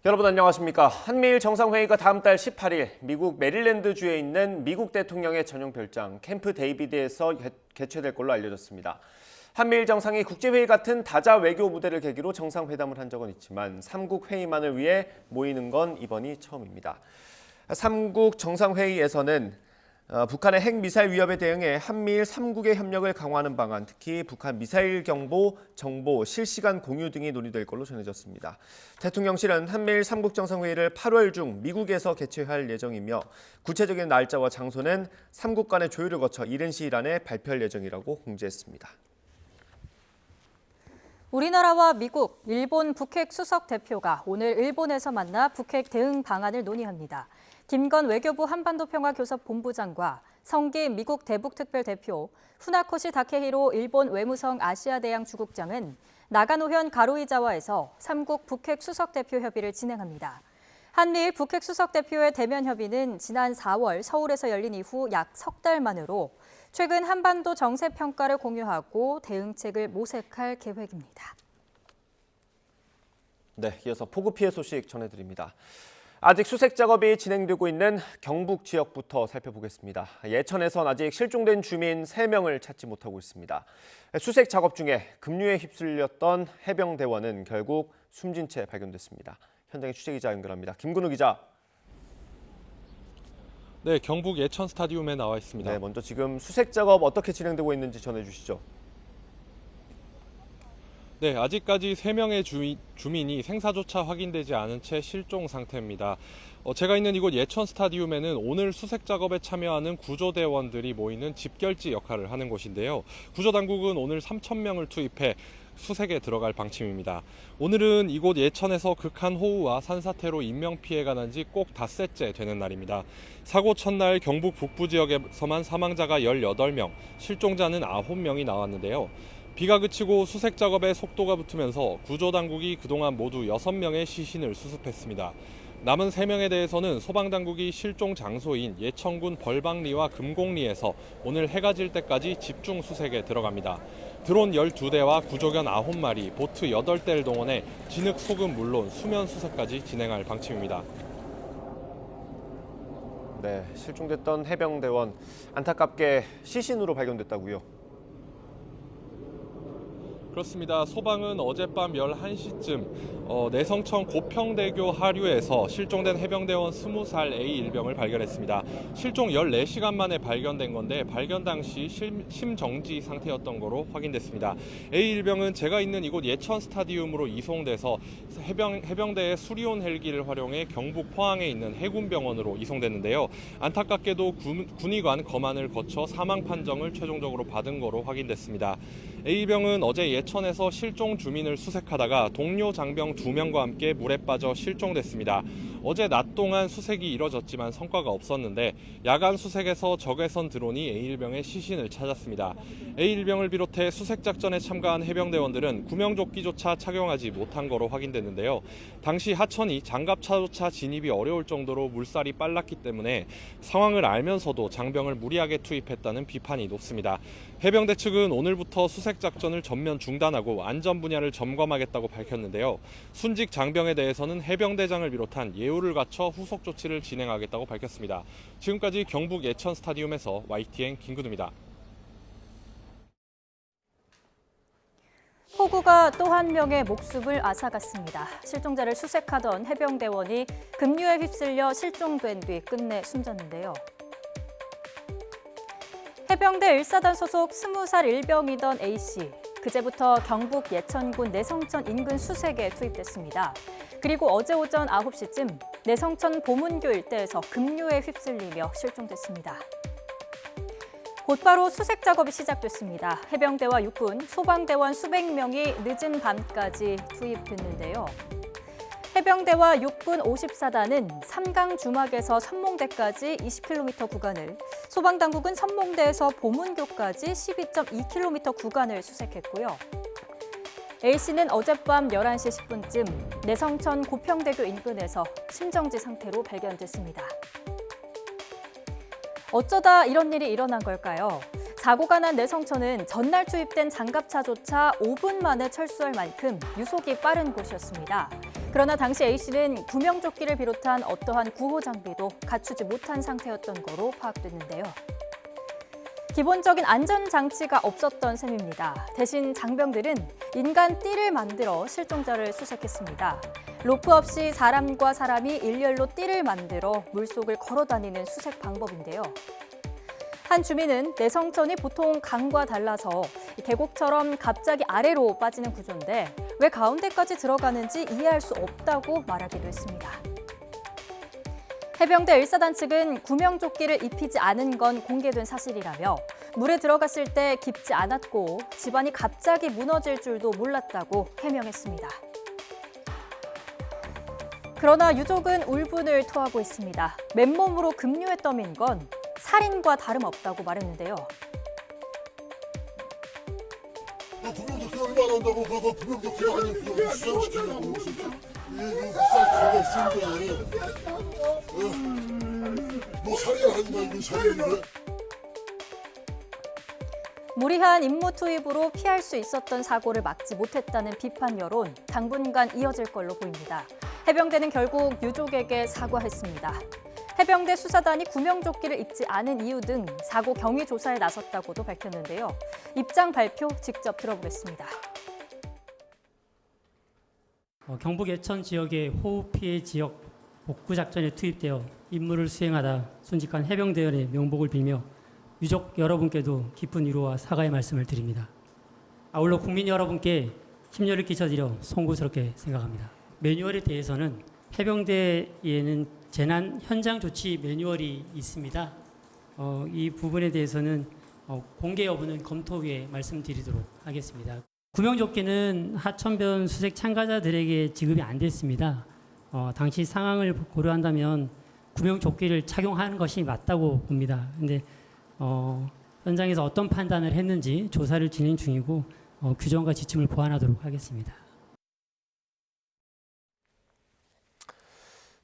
여러분 안녕하십니까. 한미일 정상회의가 다음 달 18일 미국 메릴랜드주에 있는 미국 대통령의 전용 별장 캠프 데이비드에서 개최될 걸로 알려졌습니다. 한미일 정상이 국제회의 같은 다자 외교 무대를 계기로 정상회담을 한 적은 있지만 3국 회의만을 위해 모이는 건 이번이 처음입니다. 3국 정상회의에서는 북한의 핵미사일 위협에 대응해 한미일 3국의 협력을 강화하는 방안, 특히 북한 미사일 경보, 정보, 실시간 공유 등이 논의될 걸로 전해졌습니다. 대통령실은 한미일 3국 정상회의를 8월 중 미국에서 개최할 예정이며 구체적인 날짜와 장소는 3국 간의 조율을 거쳐 이른 시일 안에 발표할 예정이라고 공지했습니다. 우리나라와 미국, 일본 북핵 수석 대표가 오늘 일본에서 만나 북핵 대응 방안을 논의합니다. 김건 외교부 한반도평화교섭본부장과 성기 미국 대북특별대표, 후나코시 다케히로 일본 외무성 아시아대양 주국장은 나가노현 가로이자와에서 3국 북핵 수석 대표 협의를 진행합니다. 한미일 북핵 수석 대표의 대면 협의는 지난 4월 서울에서 열린 이후 약 석 달 만으로 최근 한반도 정세 평가를 공유하고 대응책을 모색할 계획입니다. 네, 이어서 폭우 피해 소식 전해드립니다. 아직 수색 작업이 진행되고 있는 경북 지역부터 살펴보겠습니다. 예천에선 아직 실종된 주민 3명을 찾지 못하고 있습니다. 수색 작업 중에 급류에 휩쓸렸던 해병대원은 결국 숨진 채 발견됐습니다. 현장에 취재기자 연결합니다. 김근우 기자. 네, 경북 예천 스타디움에 나와 있습니다. 네, 먼저 지금 수색 작업 어떻게 진행되고 있는지 전해주시죠. 네, 아직까지 3명의 주민이 생사조차 확인되지 않은 채 실종 상태입니다. 제가 있는 이곳 예천 스타디움에는 오늘 수색 작업에 참여하는 구조대원들이 모이는 집결지 역할을 하는 곳인데요. 구조당국은 오늘 3,000명을 투입해 수색에 들어갈 방침입니다. 오늘은 이곳 예천에서 극한 호우와 산사태로 인명피해가 난 지 꼭 닷새째 되는 날입니다. 사고 첫날 경북 북부 지역에서만 사망자가 18명, 실종자는 9명이 나왔는데요. 비가 그치고 수색 작업에 속도가 붙으면서 구조당국이 그동안 모두 6명의 시신을 수습했습니다. 남은 3명에 대해서는 소방당국이 실종 장소인 예천군 벌방리와 금곡리에서 오늘 해가 질 때까지 집중 수색에 들어갑니다. 드론 12대와 구조견 9마리, 보트 8대를 동원해 진흙, 소금 물론 수면 수색까지 진행할 방침입니다. 네, 실종됐던 해병대원 안타깝게 시신으로 발견됐다고요? 그렇습니다. 소방은 어젯밤 11시쯤 내성천 고평대교 하류에서 실종된 해병대원 20살 A1병을 발견했습니다. 실종 14시간 만에 발견된 건데 발견 당시 심정지 상태였던 거로 확인됐습니다. A1병은 제가 있는 이곳 예천 스타디움으로 이송돼서 해병대의 수리온 헬기를 활용해 경북 포항에 있는 해군병원으로 이송됐는데요. 안타깝게도 군의관 검안을 거쳐 사망 판정을 최종적으로 받은 거로 확인됐습니다. A병은 어제 예천에서 실종 주민을 수색하다가 동료 장병 2명과 함께 물에 빠져 실종됐습니다. 어제 낮 동안 수색이 이뤄졌지만 성과가 없었는데 야간 수색에서 적외선 드론이 A1병의 시신을 찾았습니다. A1병을 비롯해 수색 작전에 참가한 해병대원들은 구명조끼조차 착용하지 못한 거로 확인됐는데요. 당시 하천이 장갑차조차 진입이 어려울 정도로 물살이 빨랐기 때문에 상황을 알면서도 장병을 무리하게 투입했다는 비판이 높습니다. 해병대 측은 오늘부터 수색 작전을 전면 중단하고 안전 분야를 점검하겠다고 밝혔는데요. 순직 장병에 대해서는 해병대장을 비롯한 예우를 갖춰 후속 조치를 진행하겠다고 밝혔습니다. 지금까지 경북 예천 스타디움에서 YTN 김근우입니다. 폭우가 또 한 명의 목숨을 앗아갔습니다. 실종자를 수색하던 해병대원이 급류에 휩쓸려 실종된 뒤 끝내 숨졌는데요. 해병대 1사단 소속 20살 일병이던 A씨. 그제부터 경북 예천군 내성천 인근 수색에 투입됐습니다. 그리고 어제 오전 9시쯤 내성천 보문교 일대에서 급류에 휩쓸리며 실종됐습니다. 곧바로 수색 작업이 시작됐습니다. 해병대와 육군, 소방대원 수백 명이 늦은 밤까지 투입됐는데요. 해병대와 육군 54단은 삼강 주막에서 선몽대까지 20km 구간을, 소방당국은 선몽대에서 보문교까지 12.2km 구간을 수색했고요. A씨는 어젯밤 11시 10분쯤 내성천 고평대교 인근에서 심정지 상태로 발견됐습니다. 어쩌다 이런 일이 일어난 걸까요? 사고가 난 내성천은 전날 투입된 장갑차조차 5분 만에 철수할 만큼 유속이 빠른 곳이었습니다. 그러나 당시 A씨는 구명조끼를 비롯한 어떠한 구호 장비도 갖추지 못한 상태였던 거로 파악됐는데요. 기본적인 안전장치가 없었던 셈입니다. 대신 장병들은 인간 띠를 만들어 실종자를 수색했습니다. 로프 없이 사람과 사람이 일렬로 띠를 만들어 물속을 걸어다니는 수색 방법인데요. 한 주민은 내성천이 보통 강과 달라서 계곡처럼 갑자기 아래로 빠지는 구조인데 왜 가운데까지 들어가는지 이해할 수 없다고 말하기도 했습니다. 해병대 1사단 측은 구명조끼를 입히지 않은 건 공개된 사실이라며 물에 들어갔을 때 깊지 않았고 집안이 갑자기 무너질 줄도 몰랐다고 해명했습니다. 그러나 유족은 울분을 토하고 있습니다. 맨몸으로 급류에 떠민 건 살인과 다름없다고 말했는데요. 구명조끼 얼마나 한다고 그거 구명조끼 아니고 수상시키려고 이거 비싼 가가 있는데 뭐 살인하는 거 이거 살인인데 무리한 임무 투입으로 피할 수 있었던 사고를 막지 못했다는 비판 여론 당분간 이어질 걸로 보입니다. 해병대는 결국 유족에게 사과했습니다. 해병대 수사단이 구명조끼를 입지 않은 이유 등 사고 경위 조사에 나섰다고도 밝혔는데요. 입장 발표 직접 들어보겠습니다. 경북 예천 지역의 호우 피해 지역 복구 작전에 투입되어 임무를 수행하다 순직한 해병대원의 명복을 빌며 유족 여러분께도 깊은 위로와 사과의 말씀을 드립니다. 아울러 국민 여러분께 심려를 끼쳐드려 송구스럽게 생각합니다. 매뉴얼에 대해서는 해병대에는 재난 현장 조치 매뉴얼이 있습니다. 이 부분에 대해서는 공개 여부는 검토 후에 말씀드리도록 하겠습니다. 구명조끼는 하천변 수색 참가자들에게 지급이 안 됐습니다. 당시 상황을 고려한다면 구명조끼를 착용하는 것이 맞다고 봅니다. 근데 현장에서 어떤 판단을 했는지 조사를 진행 중이고 규정과 지침을 보완하도록 하겠습니다.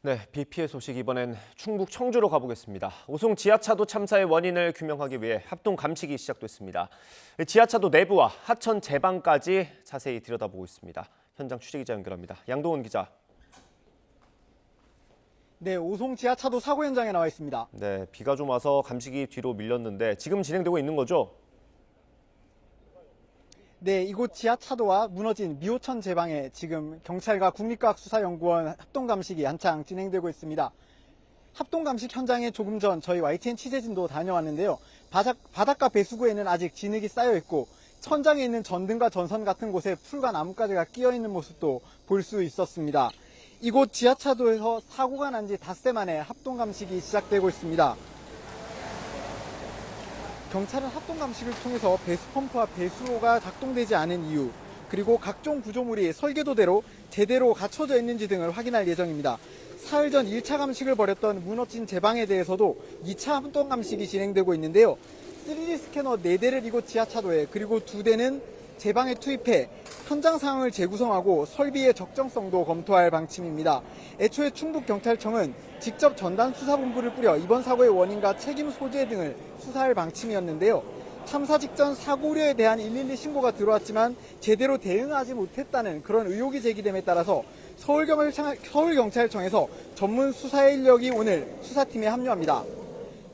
네, 비 피해 소식 이번엔 충북 청주로 가보겠습니다. 오송 지하차도 참사의 원인을 규명하기 위해 합동 감식이 시작됐습니다. 지하차도 내부와 하천 제방까지 자세히 들여다보고 있습니다. 현장 취재기자 연결합니다. 양동원 기자. 네, 오송 지하차도 사고 현장에 나와 있습니다. 네, 비가 좀 와서 감식이 뒤로 밀렸는데 지금 진행되고 있는 거죠? 네, 이곳 지하차도와 무너진 미호천 제방에 지금 경찰과 국립과학수사연구원 합동감식이 한창 진행되고 있습니다. 합동감식 현장에 조금 전 저희 YTN 취재진도 다녀왔는데요. 바닷가 배수구에는 아직 진흙이 쌓여 있고 천장에 있는 전등과 전선 같은 곳에 풀과 나뭇가지가 끼어 있는 모습도 볼 수 있었습니다. 이곳 지하차도에서 사고가 난 지 닷새 만에 합동감식이 시작되고 있습니다. 경찰은 합동감식을 통해서 배수펌프와 배수로가 작동되지 않은 이유, 그리고 각종 구조물이 설계도대로 제대로 갖춰져 있는지 등을 확인할 예정입니다. 사흘 전 1차 감식을 벌였던 무너진 제방에 대해서도 2차 합동감식이 진행되고 있는데요. 3D 스캐너 4대를 이곳 지하차도에, 그리고 2대는 제방에 투입해 현장 상황을 재구성하고 설비의 적정성도 검토할 방침입니다. 애초에 충북경찰청은 직접 전단 수사본부를 꾸려 이번 사고의 원인과 책임 소재 등을 수사할 방침이었는데요. 참사 직전 사고 우려에 대한 112 신고가 들어왔지만 제대로 대응하지 못했다는 그런 의혹이 제기됨에 따라서 서울경찰청에서 전문 수사 인력이 오늘 수사팀에 합류합니다.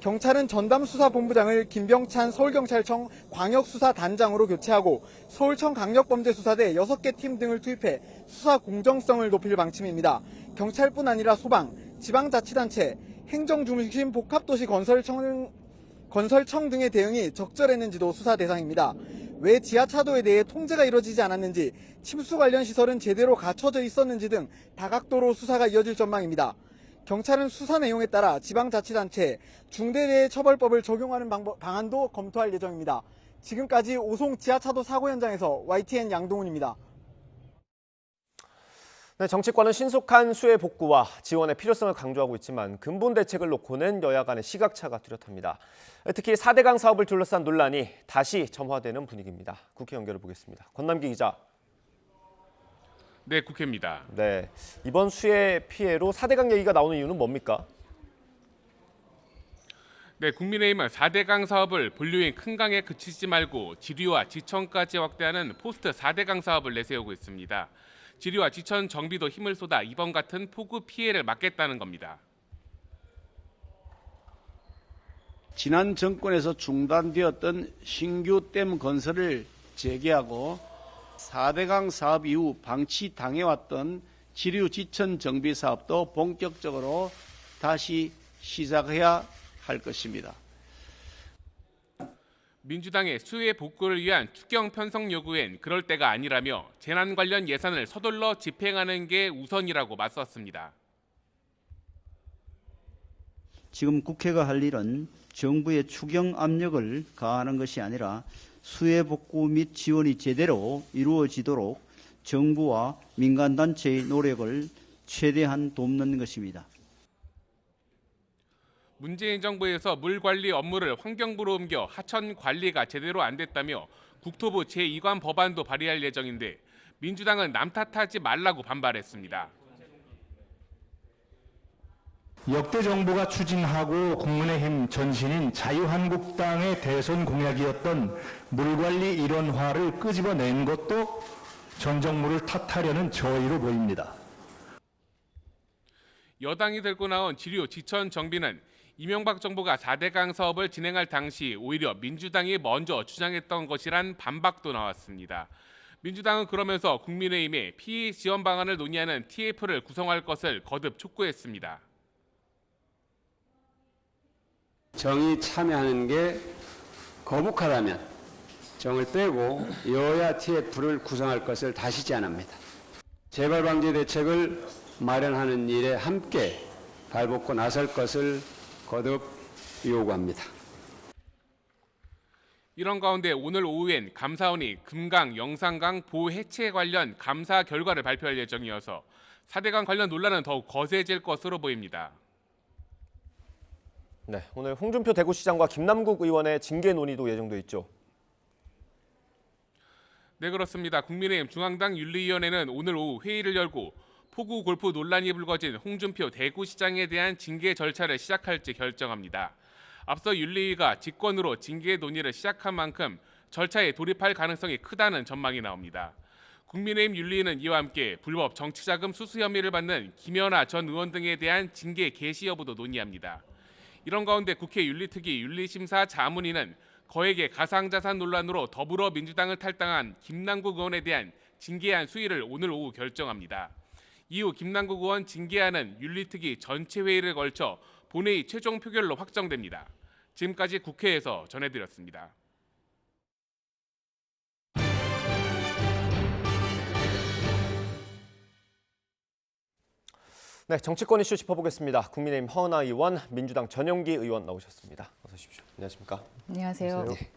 경찰은 전담수사본부장을 김병찬 서울경찰청 광역수사단장으로 교체하고 서울청 강력범죄수사대 6개 팀 등을 투입해 수사 공정성을 높일 방침입니다. 경찰뿐 아니라 소방, 지방자치단체, 행정중심 복합도시 건설청 등의 대응이 적절했는지도 수사 대상입니다. 왜 지하차도에 대해 통제가 이루어지지 않았는지, 침수 관련 시설은 제대로 갖춰져 있었는지 등 다각도로 수사가 이어질 전망입니다. 경찰은 수사 내용에 따라 지방자치단체 중대재해처벌법을 적용하는 방안도 검토할 예정입니다. 지금까지 오송 지하차도 사고 현장에서 YTN 양동훈입니다. 네, 정치권은 신속한 수해 복구와 지원의 필요성을 강조하고 있지만 근본 대책을 놓고는 여야 간의 시각차가 뚜렷합니다. 특히 4대강 사업을 둘러싼 논란이 다시 점화되는 분위기입니다. 국회 연결해 보겠습니다. 권남기 기자. 네, 국회입니다. 네, 이번 수해 피해로 4대강 얘기가 나오는 이유는 뭡니까? 네, 국민의힘은 4대강 사업을 본류인 큰 강에 그치지 말고 지류와 지천까지 확대하는 포스트 4대강 사업을 내세우고 있습니다. 지리와 지천 정비도 힘을 쏟아 이번 같은 폭우 피해를 막겠다는 겁니다. 지난 정권에서 중단되었던 신규 댐 건설을 재개하고 4대강 사업 이후 방치당해왔던 지류 지천 정비 사업도 본격적으로 다시 시작해야 할 것입니다. 민주당의 수해 복구를 위한 추경 편성 요구엔 그럴 때가 아니라며 재난 관련 예산을 서둘러 집행하는 게 우선이라고 맞섰습니다. 지금 국회가 할 일은 정부의 추경 압력을 가하는 것이 아니라 수해 복구 및 지원이 제대로 이루어지도록 정부와 민간단체의 노력을 최대한 돕는 것입니다. 문재인 정부에서 물 관리 업무를 환경부로 옮겨 하천 관리가 제대로 안 됐다며 국토부 제2관 법안도 발의할 예정인데 민주당은 남 탓하지 말라고 반발했습니다. 역대 정부가 추진하고 국민의힘 전신인 자유한국당의 대선 공약이었던 물관리 일원화를 끄집어낸 것도 전 정부를 탓하려는 저의로 보입니다. 여당이 들고 나온 지류 지천 정비는 이명박 정부가 4대강 사업을 진행할 당시 오히려 민주당이 먼저 주장했던 것이란 반박도 나왔습니다. 민주당은 그러면서 국민의힘에 피해 지원 방안을 논의하는 TF를 구성할 것을 거듭 촉구했습니다. 정이 참여하는 게 거북하다면 정을 빼고 여야 TF를 구성할 것을 다시 제안합니다. 재발 방지 대책을 마련하는 일에 함께 발벗고 나설 것을 거듭 요구합니다. 이런 가운데 오늘 오후엔 감사원이 금강, 영산강 보호 해체 관련 감사 결과를 발표할 예정이어서 4대강 관련 논란은 더욱 거세질 것으로 보입니다. 네, 오늘 홍준표 대구시장과 김남국 의원의 징계 논의도 예정돼 있죠. 네, 그렇습니다. 국민의힘 중앙당 윤리위원회는 오늘 오후 회의를 열고 폭우 골프 논란이 불거진 홍준표 대구시장에 대한 징계 절차를 시작할지 결정합니다. 앞서 윤리위가 직권으로 징계 논의를 시작한 만큼 절차에 돌입할 가능성이 크다는 전망이 나옵니다. 국민의힘 윤리위는 이와 함께 불법 정치자금 수수 혐의를 받는 김연아 전 의원 등에 대한 징계 개시 여부도 논의합니다. 이런 가운데 국회 윤리특위 윤리심사 자문위는 거액의 가상자산 논란으로 더불어민주당을 탈당한 김남국 의원에 대한 징계안 수위를 오늘 오후 결정합니다. 이후 김남국 의원 징계안은 윤리특위 전체 회의를 걸쳐 본회의 최종 표결로 확정됩니다. 지금까지 국회에서 전해드렸습니다. 네, 정치권 이슈 짚어보겠습니다. 국민의힘 허은하 의원, 민주당 전용기 의원 나오셨습니다. 어서 오십시오. 안녕하십니까? 안녕하세요. 네.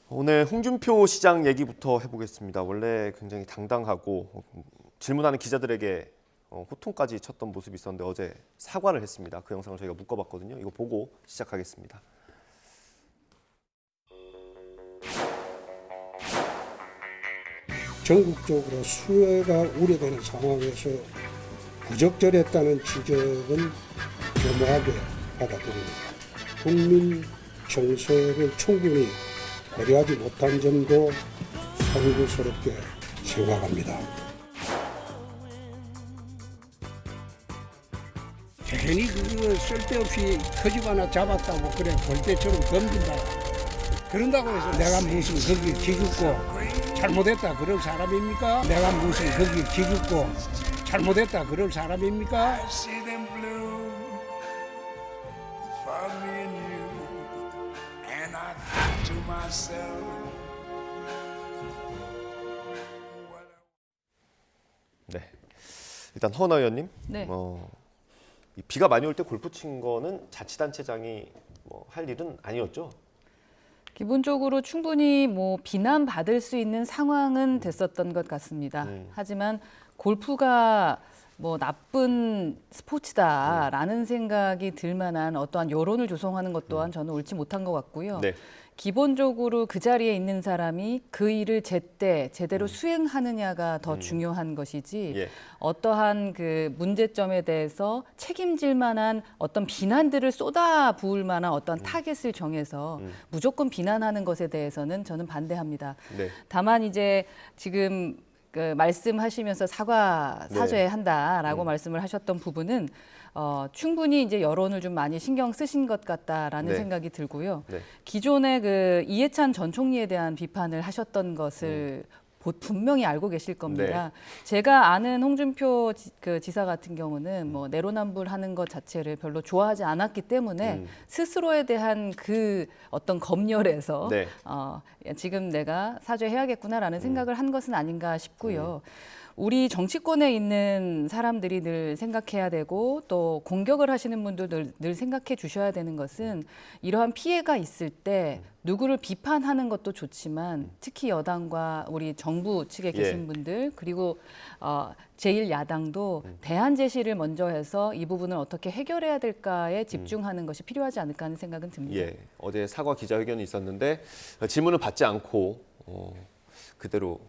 오늘 홍준표 시장 얘기부터 해보겠습니다. 원래 굉장히 당당하고 질문하는 기자들에게 호통까지 쳤던 모습이 있었는데 어제 사과를 했습니다. 그 영상을 저희가 묶어봤거든요. 이거 보고 시작하겠습니다. 전국적으로 수해가 우려되는 상황에서 부적절했다는 지적은 겸허하게 받아들입니다. 국민 정서를 충분히 고려하지 못한 점도 송구스럽게 생각합니다. 괜히 그거 쓸데없이 터집 하나 잡았다고 그래 벌떼처럼 덤빈다. 그런다고 해서 내가 무슨 거기 기죽고 잘못했다 그럴 사람입니까? 내가 무슨 거기 기죽고 잘못했다 그럴 사람입니까? 네, 일단 허은하 의원님, 네. 이 비가 많이 올 때 골프 친 거는 자치단체장이 할 일은 아니었죠? 기본적으로 충분히 비난받을 수 있는 상황은 됐었던 것 같습니다. 하지만 골프가 나쁜 스포츠다라는 생각이 들 만한 어떠한 여론을 조성하는 것 또한 저는 옳지 못한 것 같고요. 네. 기본적으로 그 자리에 있는 사람이 그 일을 제때 제대로 수행하느냐가 더 중요한 것이지 예. 어떠한 그 문제점에 대해서 책임질 만한 어떤 비난들을 쏟아 부을 만한 어떤 타겟을 정해서 무조건 비난하는 것에 대해서는 저는 반대합니다. 네. 다만 이제 지금 그 말씀하시면서 사죄해야 한다라고 음. 말씀을 하셨던 부분은 충분히 이제 여론을 좀 많이 신경 쓰신 것 같다라는 네. 생각이 들고요. 네. 기존에 그 이해찬 전 총리에 대한 비판을 하셨던 것을 분명히 알고 계실 겁니다. 제가 아는 홍준표 지사 같은 경우는 뭐 내로남불하는 것 자체를 별로 좋아하지 않았기 때문에 스스로에 대한 그 어떤 검열에서 네. 지금 내가 사죄해야겠구나라는 생각을 한 것은 아닌가 싶고요. 우리 정치권에 있는 사람들이 늘 생각해야 되고 또 공격을 하시는 분들 늘 생각해 주셔야 되는 것은 이러한 피해가 있을 때 누구를 비판하는 것도 좋지만 특히 여당과 우리 정부 측에 계신 분들 그리고 제1야당도 대안 제시를 먼저 해서 이 부분을 어떻게 해결해야 될까에 집중하는 것이 필요하지 않을까 하는 생각은 듭니다. 예, 어제 사과 기자회견이 있었는데 질문을 받지 않고 그대로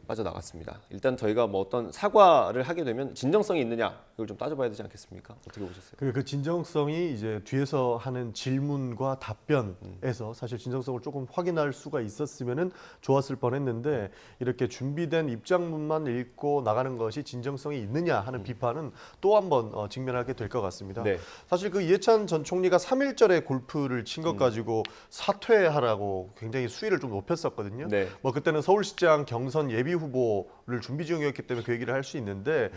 빠져나갔습니다. 일단 저희가 뭐 어떤 사과를 하게 되면 진정성이 있느냐 이걸 좀 따져봐야 되지 않겠습니까? 어떻게 보셨어요? 그 진정성이 이제 뒤에서 하는 질문과 답변에서 사실 진정성을 조금 확인할 수가 있었으면은 좋았을 뻔했는데 이렇게 준비된 입장문만 읽고 나가는 것이 진정성이 있느냐 하는 비판은 또 한 번 직면하게 될 것 같습니다. 네. 사실 그 이해찬 전 총리가 3.1절에 골프를 친 것 가지고 사퇴하라고 굉장히 수위를 좀 높였었거든요. 네. 뭐 그때는 서울시장 경선 예비 후보를 준비 중이었기 때문에 그 얘기를 할 수 있는데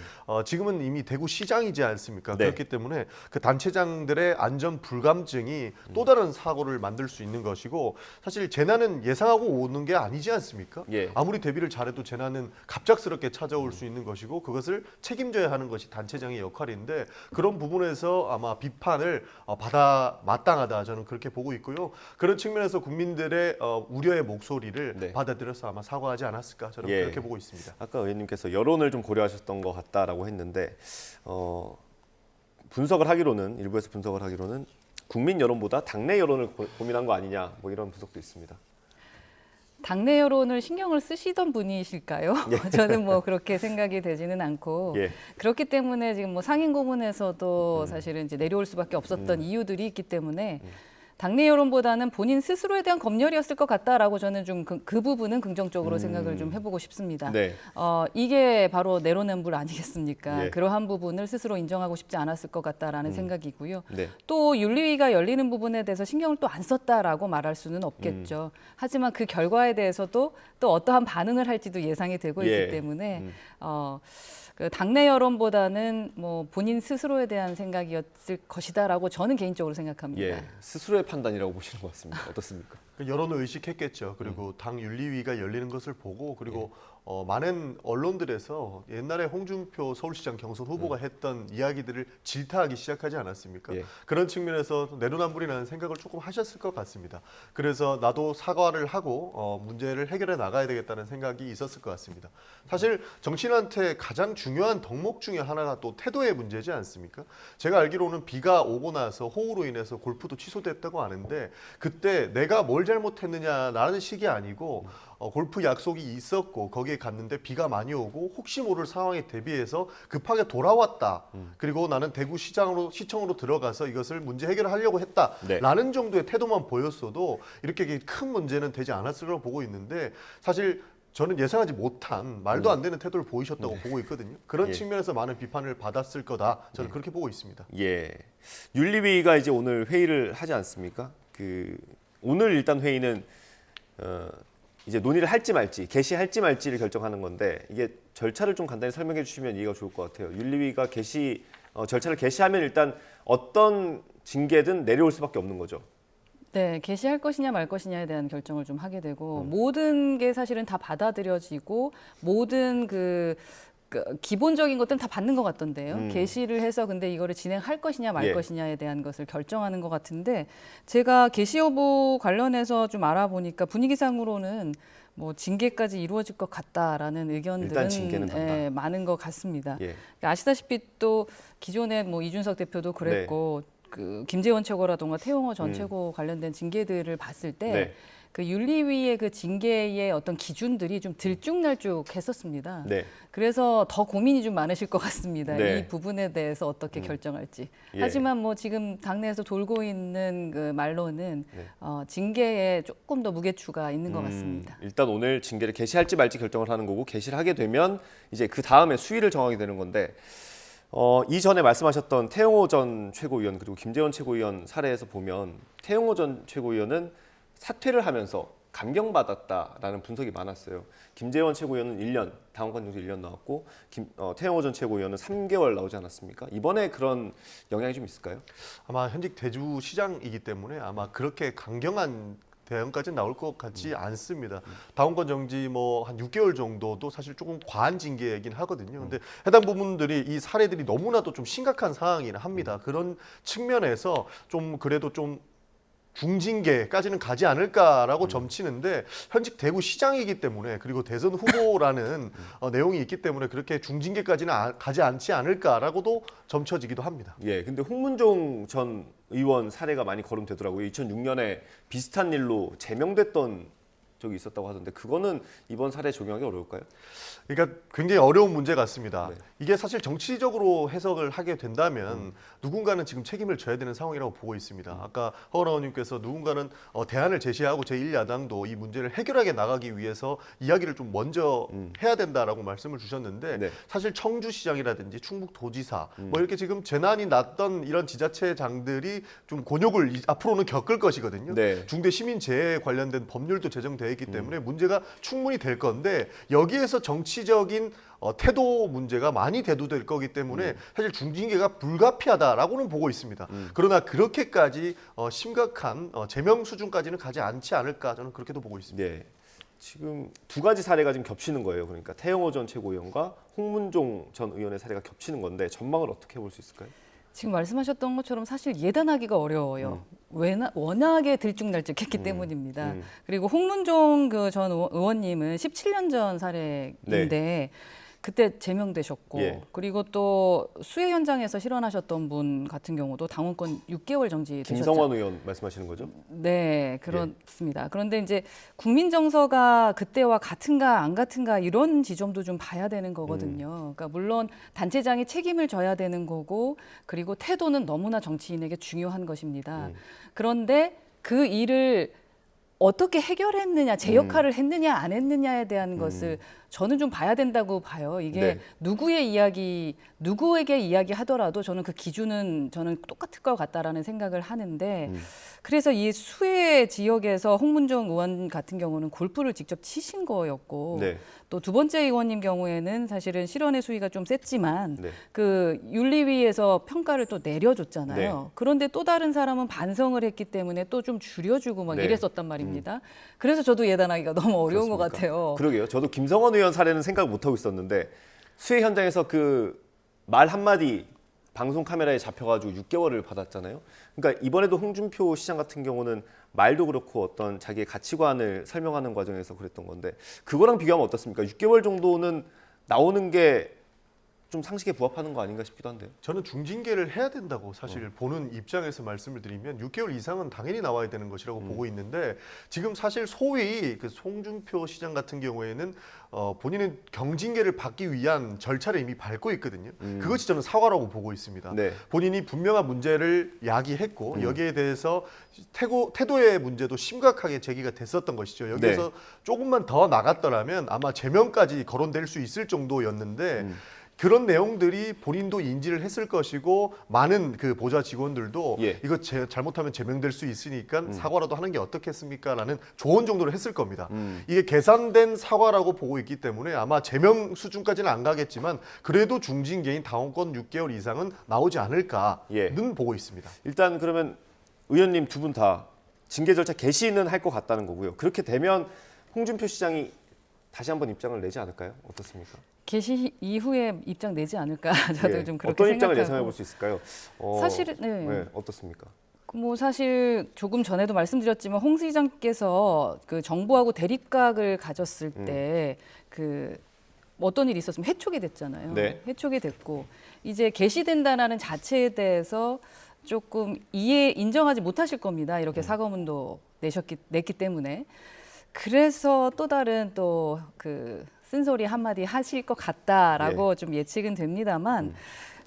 지금은 이미 대구시장이지 않습니까? 네. 그렇기 때문에 그 단체장들의 안전 불감증이 또 다른 사고를 만들 수 있는 것이고 사실 재난은 예상하고 오는 게 아니지 않습니까? 예. 아무리 대비를 잘해도 재난은 갑작스럽게 찾아올 수 있는 것이고 그것을 책임져야 하는 것이 단체장의 역할인데 그런 부분에서 아마 비판을 받아 마땅하다 저는 그렇게 보고 있고요. 그런 측면에서 국민들의 우려의 목소리를 네. 받아들여서 아마 사과하지 않았을까 저는 예. 그렇게 보고 있습니다. 아까 의원님께서 여론을 좀 고려하셨던 것 같다라고 했는데 분석을 하기로는 일부에서 분석을 하기로는 국민 여론보다 당내 여론을 고민한 거 아니냐 뭐 이런 분석도 있습니다. 당내 여론을 신경을 쓰시던 분이실까요? 저는 뭐 그렇게 생각이 되지는 않고 예. 그렇기 때문에 지금 뭐 상임고문에서도 사실은 이제 내려올 수밖에 없었던 이유들이 있기 때문에 당내 여론보다는 본인 스스로에 대한 검열이었을 것 같다라고 저는 좀 그 부분은 긍정적으로 생각을 좀 해보고 싶습니다. 네. 이게 바로 내로남불 아니겠습니까? 예. 그러한 부분을 스스로 인정하고 싶지 않았을 것 같다라는 생각이고요. 네. 또 윤리위가 열리는 부분에 대해서 신경을 또 안 썼다라고 말할 수는 없겠죠. 하지만 그 결과에 대해서도 또 어떠한 반응을 할지도 예상이 되고 예. 있기 때문에 그 당내 여론보다는 뭐 본인 스스로에 대한 생각이었을 것이다라고 저는 개인적으로 생각합니다. 예, 스스로의 판단이라고 보시는 것 같습니다. 어떻습니까? 여론을 의식했겠죠. 그리고 당 윤리위가 열리는 것을 보고 그리고 많은 언론들에서 옛날에 홍준표 서울시장 경선 후보가 했던 이야기들을 질타하기 시작하지 않았습니까? 예. 그런 측면에서 내로남불이라는 생각을 조금 하셨을 것 같습니다. 그래서 나도 사과를 하고 문제를 해결해 나가야 되겠다는 생각이 있었을 것 같습니다. 사실 정치인한테 가장 중요한 덕목 중에 하나가 또 태도의 문제지 않습니까? 제가 알기로는 비가 오고 나서 호우로 인해서 골프도 취소됐다고 아는데 그때 내가 뭘 잘못했느냐라는 식이 아니고 골프 약속이 있었고 거기에 갔는데 비가 많이 오고 혹시 모를 상황에 대비해서 급하게 돌아왔다. 그리고 나는 시청으로 들어가서 이것을 문제 해결을 하려고 했다라는 정도의 태도만 보였어도 이렇게 큰 문제는 되지 않았을 거라고 보고 있는데 사실 저는 예상하지 못한 말도 안 되는 태도를 보이셨다고 보고 있거든요. 그런 예. 측면에서 많은 비판을 받았을 거다. 저는 그렇게 보고 있습니다. 예, 윤리위가 이제 오늘 회의를 하지 않습니까? 오늘 일단 회의는 이제 논의를 할지 말지, 개시할지 말지를 결정하는 건데 이게 절차를 좀 간단히 설명해 주시면 이해가 좋을 것 같아요. 윤리위가 절차를 개시하면 일단 어떤 징계든 내려올 수밖에 없는 거죠. 네, 개시할 것이냐 말 것이냐에 대한 결정을 좀 하게 되고 모든 게 사실은 다 받아들여지고 모든 그 기본적인 것들은 다 받는 것 같던데요. 개시를 해서 근데 이거를 진행할 것이냐 말 예. 것이냐에 대한 것을 결정하는 것 같은데 제가 개시 여부 관련해서 좀 알아보니까 분위기상으로는 뭐 징계까지 이루어질 것 같다라는 일단 의견들은 징계는 간다. 많은 것 같습니다. 예. 아시다시피 또 기존에 뭐 이준석 대표도 그랬고 그 김재원 최고라든가 태용호 전 최고 관련된 징계들을 봤을 때 네. 그 윤리위의 그 징계의 어떤 기준들이 좀 들쭉날쭉했었습니다. 네. 그래서 더 고민이 좀 많으실 것 같습니다. 네. 이 부분에 대해서 어떻게 결정할지. 예. 하지만 뭐 지금 당내에서 돌고 있는 그 말로는 네. 징계에 조금 더 무게추가 있는 것 같습니다. 일단 오늘 징계를 개시할지 말지 결정을 하는 거고 개시를 하게 되면 이제 그 다음에 수위를 정하게 되는 건데 이전에 말씀하셨던 태용호 전 최고위원 그리고 김재원 최고위원 사례에서 보면 태용호 전 최고위원은 사퇴를 하면서 감경받았다라는 분석이 많았어요. 김재원 최고위원은 1년, 당원권 정지 1년 나왔고 태용호 전 최고위원은 3개월 나오지 않았습니까? 이번에 그런 영향이 좀 있을까요? 아마 현직 대주시장이기 때문에 아마 그렇게 강경한 대응까지 나올 것 같지 않습니다. 당원권 정지 뭐 한 6개월 정도도 사실 조금 과한 징계이긴 하거든요. 근데 해당 부분들이 이 사례들이 너무나도 좀 심각한 상황이긴 합니다. 그런 측면에서 좀 그래도 좀 중징계까지는 가지 않을까라고 점치는데 현직 대구시장이기 때문에 그리고 대선 후보라는 내용이 있기 때문에 그렇게 중징계까지는 가지 않지 않을까라고도 점쳐지기도 합니다. 예, 근데 홍문종 전 의원 사례가 많이 거론되더라고요. 2006년에 비슷한 일로 제명됐던 적이 있었다고 하던데 그거는 이번 사례 적용하기 어려울까요? 그러니까 굉장히 어려운 문제 같습니다. 네. 이게 사실 정치적으로 해석을 하게 된다면 누군가는 지금 책임을 져야 되는 상황이라고 보고 있습니다. 아까 허원 의원님께서 누군가는 대안을 제시하고 제1야당도 이 문제를 해결하게 나가기 위해서 이야기를 좀 먼저 해야 된다라고 말씀을 주셨는데 네. 사실 청주시장이라든지 충북도지사 뭐 이렇게 지금 재난이 났던 이런 지자체장들이 좀 곤욕을 앞으로는 겪을 것이거든요. 네. 중대시민재해 관련된 법률도 제정되어 있기 때문에 문제가 충분히 될 건데 여기에서 정치적인 태도 문제가 많이 대두될 거기 때문에 사실 중징계가 불가피하다라고는 보고 있습니다. 그러나 그렇게까지 심각한 제명 수준까지는 가지 않지 않을까 저는 그렇게도 보고 있습니다. 네. 지금 두 가지 사례가 지금 겹치는 거예요. 그러니까 태용호 전 최고위원과 홍문종 전 의원의 사례가 겹치는 건데 전망을 어떻게 해볼 수 있을까요? 지금 말씀하셨던 것처럼 사실 예단하기가 어려워요. 워낙에 들쭉날쭉했기 때문입니다. 그리고 홍문종 그 전 의원님은 17년 전 사례인데 네. 그때 제명되셨고 예. 그리고 또 수해 현장에서 실현하셨던 분 같은 경우도 당원권 6개월 정지되셨죠. 김성원 의원 말씀하시는 거죠? 네, 그렇습니다. 그런데 이제 국민 정서가 그때와 같은가 안 같은가 이런 지점도 좀 봐야 되는 거거든요. 그러니까 물론 단체장이 책임을 져야 되는 거고 그리고 태도는 너무나 정치인에게 중요한 것입니다. 그런데 그 일을 어떻게 해결했느냐, 제 역할을 했느냐 안 했느냐에 대한 것을 저는 좀 봐야 된다고 봐요. 이게 네. 누구에게 이야기하더라도 저는 그 기준은 저는 똑같을 것 같다라는 생각을 하는데 그래서 이 수해 지역에서 홍문종 의원 같은 경우는 골프를 직접 치신 거였고 네. 또 두 번째 의원님 경우에는 사실은 실언의 수위가 좀 셌지만 네. 그 윤리위에서 평가를 또 내려줬잖아요. 네. 그런데 또 다른 사람은 반성을 했기 때문에 또 좀 줄여주고 막 네. 이랬었단 말입니다. 그래서 저도 예단하기가 너무 어려운 것 그렇습니까? 같아요. 그러게요. 저도 김성원 의원 사례는 생각 못 하고 있었는데 수해 현장에서 그 말 한마디 방송 카메라에 잡혀가지고 6개월을 받았잖아요. 그러니까 이번에도 홍준표 시장 같은 경우는 말도 그렇고 어떤 자기의 가치관을 설명하는 과정에서 그랬던 건데 그거랑 비교하면 어떻습니까? 6개월 정도는 나오는 게 좀 상식에 부합하는 거 아닌가 싶기도 한데요. 저는 중징계를 해야 된다고 사실 보는 입장에서 말씀을 드리면 6개월 이상은 당연히 나와야 되는 것이라고 보고 있는데 지금 사실 소위 그 송준표 시장 같은 경우에는 본인은 경징계를 받기 위한 절차를 이미 밟고 있거든요. 그것이 저는 사과라고 보고 있습니다. 네. 본인이 분명한 문제를 야기했고 여기에 대해서 태도의 문제도 심각하게 제기가 됐었던 것이죠. 여기에서 네. 조금만 더 나갔더라면 아마 제명까지 거론될 수 있을 정도였는데 그런 내용들이 본인도 인지를 했을 것이고 많은 그 보좌 직원들도 예. 이거 잘못하면 제명될 수 있으니까 사과라도 하는 게 어떻겠습니까? 라는 조언 정도를 했을 겁니다. 이게 계산된 사과라고 보고 있기 때문에 아마 제명 수준까지는 안 가겠지만 그래도 중징계인 당원권 6개월 이상은 나오지 않을까는 보고 있습니다. 일단 그러면 의원님 두 분 다 징계 절차 개시는 할 것 같다는 거고요. 그렇게 되면 홍준표 시장이 다시 한번 입장을 내지 않을까요? 어떻습니까? 개시 이후에 입장 내지 않을까 저도 예. 좀 그렇게 어떤 입장을 생각하고. 예상해 볼 수 있을까요? 사실은 네, 어떻습니까? 뭐 사실 조금 전에도 말씀드렸지만 홍 시장께서 그 정부하고 대립각을 가졌을 때 그 어떤 일이 있었으면 해촉이 됐잖아요. 네. 해촉이 됐고 이제 개시된다는 자체에 대해서 조금 인정하지 못하실 겁니다. 이렇게 사과문도 냈기 때문에. 그래서 또 다른 또 그 쓴소리 한마디 하실 것 같다라고 좀 예측은 됩니다만,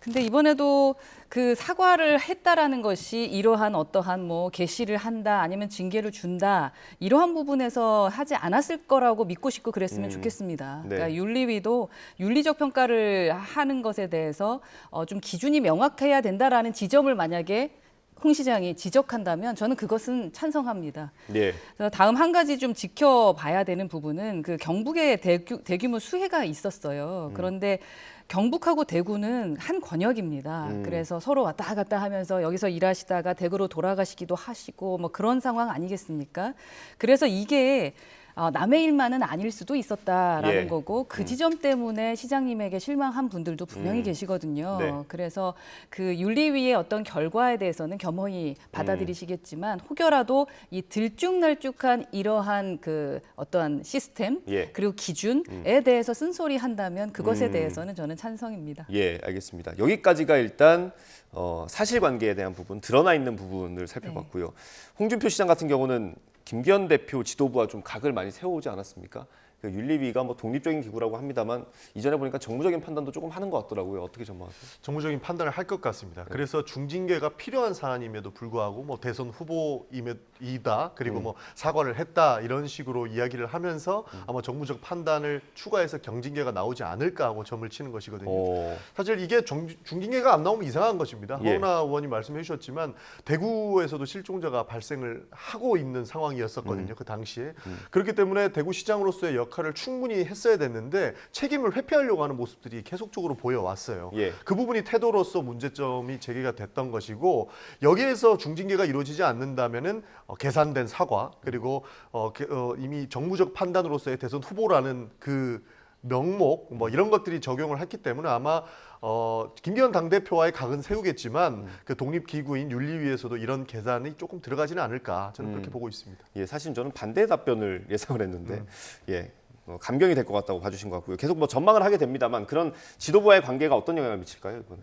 근데 이번에도 그 사과를 했다라는 것이 이러한 어떠한 뭐 개시를 한다 아니면 징계를 준다 이러한 부분에서 하지 않았을 거라고 믿고 싶고 그랬으면 좋겠습니다. 네. 그러니까 윤리위도 윤리적 평가를 하는 것에 대해서 좀 기준이 명확해야 된다라는 지점을 만약에 홍 시장이 지적한다면 저는 그것은 찬성합니다. 네. 그래서 다음 한 가지 좀 지켜봐야 되는 부분은 그 경북에 대규모 수해가 있었어요. 그런데 경북하고 대구는 한 권역입니다. 그래서 서로 왔다 갔다 하면서 여기서 일하시다가 대구로 돌아가시기도 하시고 뭐 그런 상황 아니겠습니까? 그래서 이게 남의 일만은 아닐 수도 있었다라는 거고 그 지점 때문에 시장님에게 실망한 분들도 분명히 계시거든요. 네. 그래서 그 윤리위의 어떤 결과에 대해서는 겸허히 받아들이시겠지만 혹여라도 이 들쭉날쭉한 이러한 그 어떠한 시스템 그리고 기준에 대해서 쓴소리 한다면 그것에 대해서는 저는 찬성입니다. 예, 알겠습니다. 여기까지가 일단 사실관계에 대한 부분, 드러나 있는 부분을 살펴봤고요. 홍준표 시장 같은 경우는 김기현 대표 지도부와 좀 각을 많이 세워오지 않았습니까? 그 윤리위가 뭐 독립적인 기구라고 합니다만 이전에 보니까 정무적인 판단도 조금 하는 것 같더라고요. 어떻게 전망하세요? 정무적인 판단을 할 것 같습니다. 그래서 중징계가 필요한 사안임에도 불구하고 뭐 대선 후보이다 그리고 뭐 사과를 했다 이런 식으로 이야기를 하면서 아마 정무적 판단을 추가해서 경징계가 나오지 않을까 하고 점을 치는 것이거든요. 사실 이게 중징계가 안 나오면 이상한 것입니다. 허은하 의원이 말씀해 주셨지만 대구에서도 실종자가 발생을 하고 있는 상황이었었거든요. 그 당시에. 그렇기 때문에 대구시장으로서의 역할을 충분히 했어야 됐는데 책임을 회피하려고 하는 모습들이 계속적으로 보여왔어요. 그 부분이 태도로서 문제점이 제기가 됐던 것이고 여기에서 중징계가 이루어지지 않는다면은 계산된 사과 그리고 이미 정무적 판단으로서의 대선 후보라는 그 명목 뭐 이런 것들이 적용을 했기 때문에 아마 김기현 당대표와의 각은 세우겠지만 그 독립기구인 윤리위에서도 이런 계산이 조금 들어가지는 않을까 저는 그렇게 보고 있습니다. 예, 사실 저는 반대 답변을 예상을 했는데 감경이 될 것 같다고 봐주신 것 같고요. 계속 뭐 전망을 하게 됩니다만 그런 지도부와의 관계가 어떤 영향을 미칠까요, 이번에?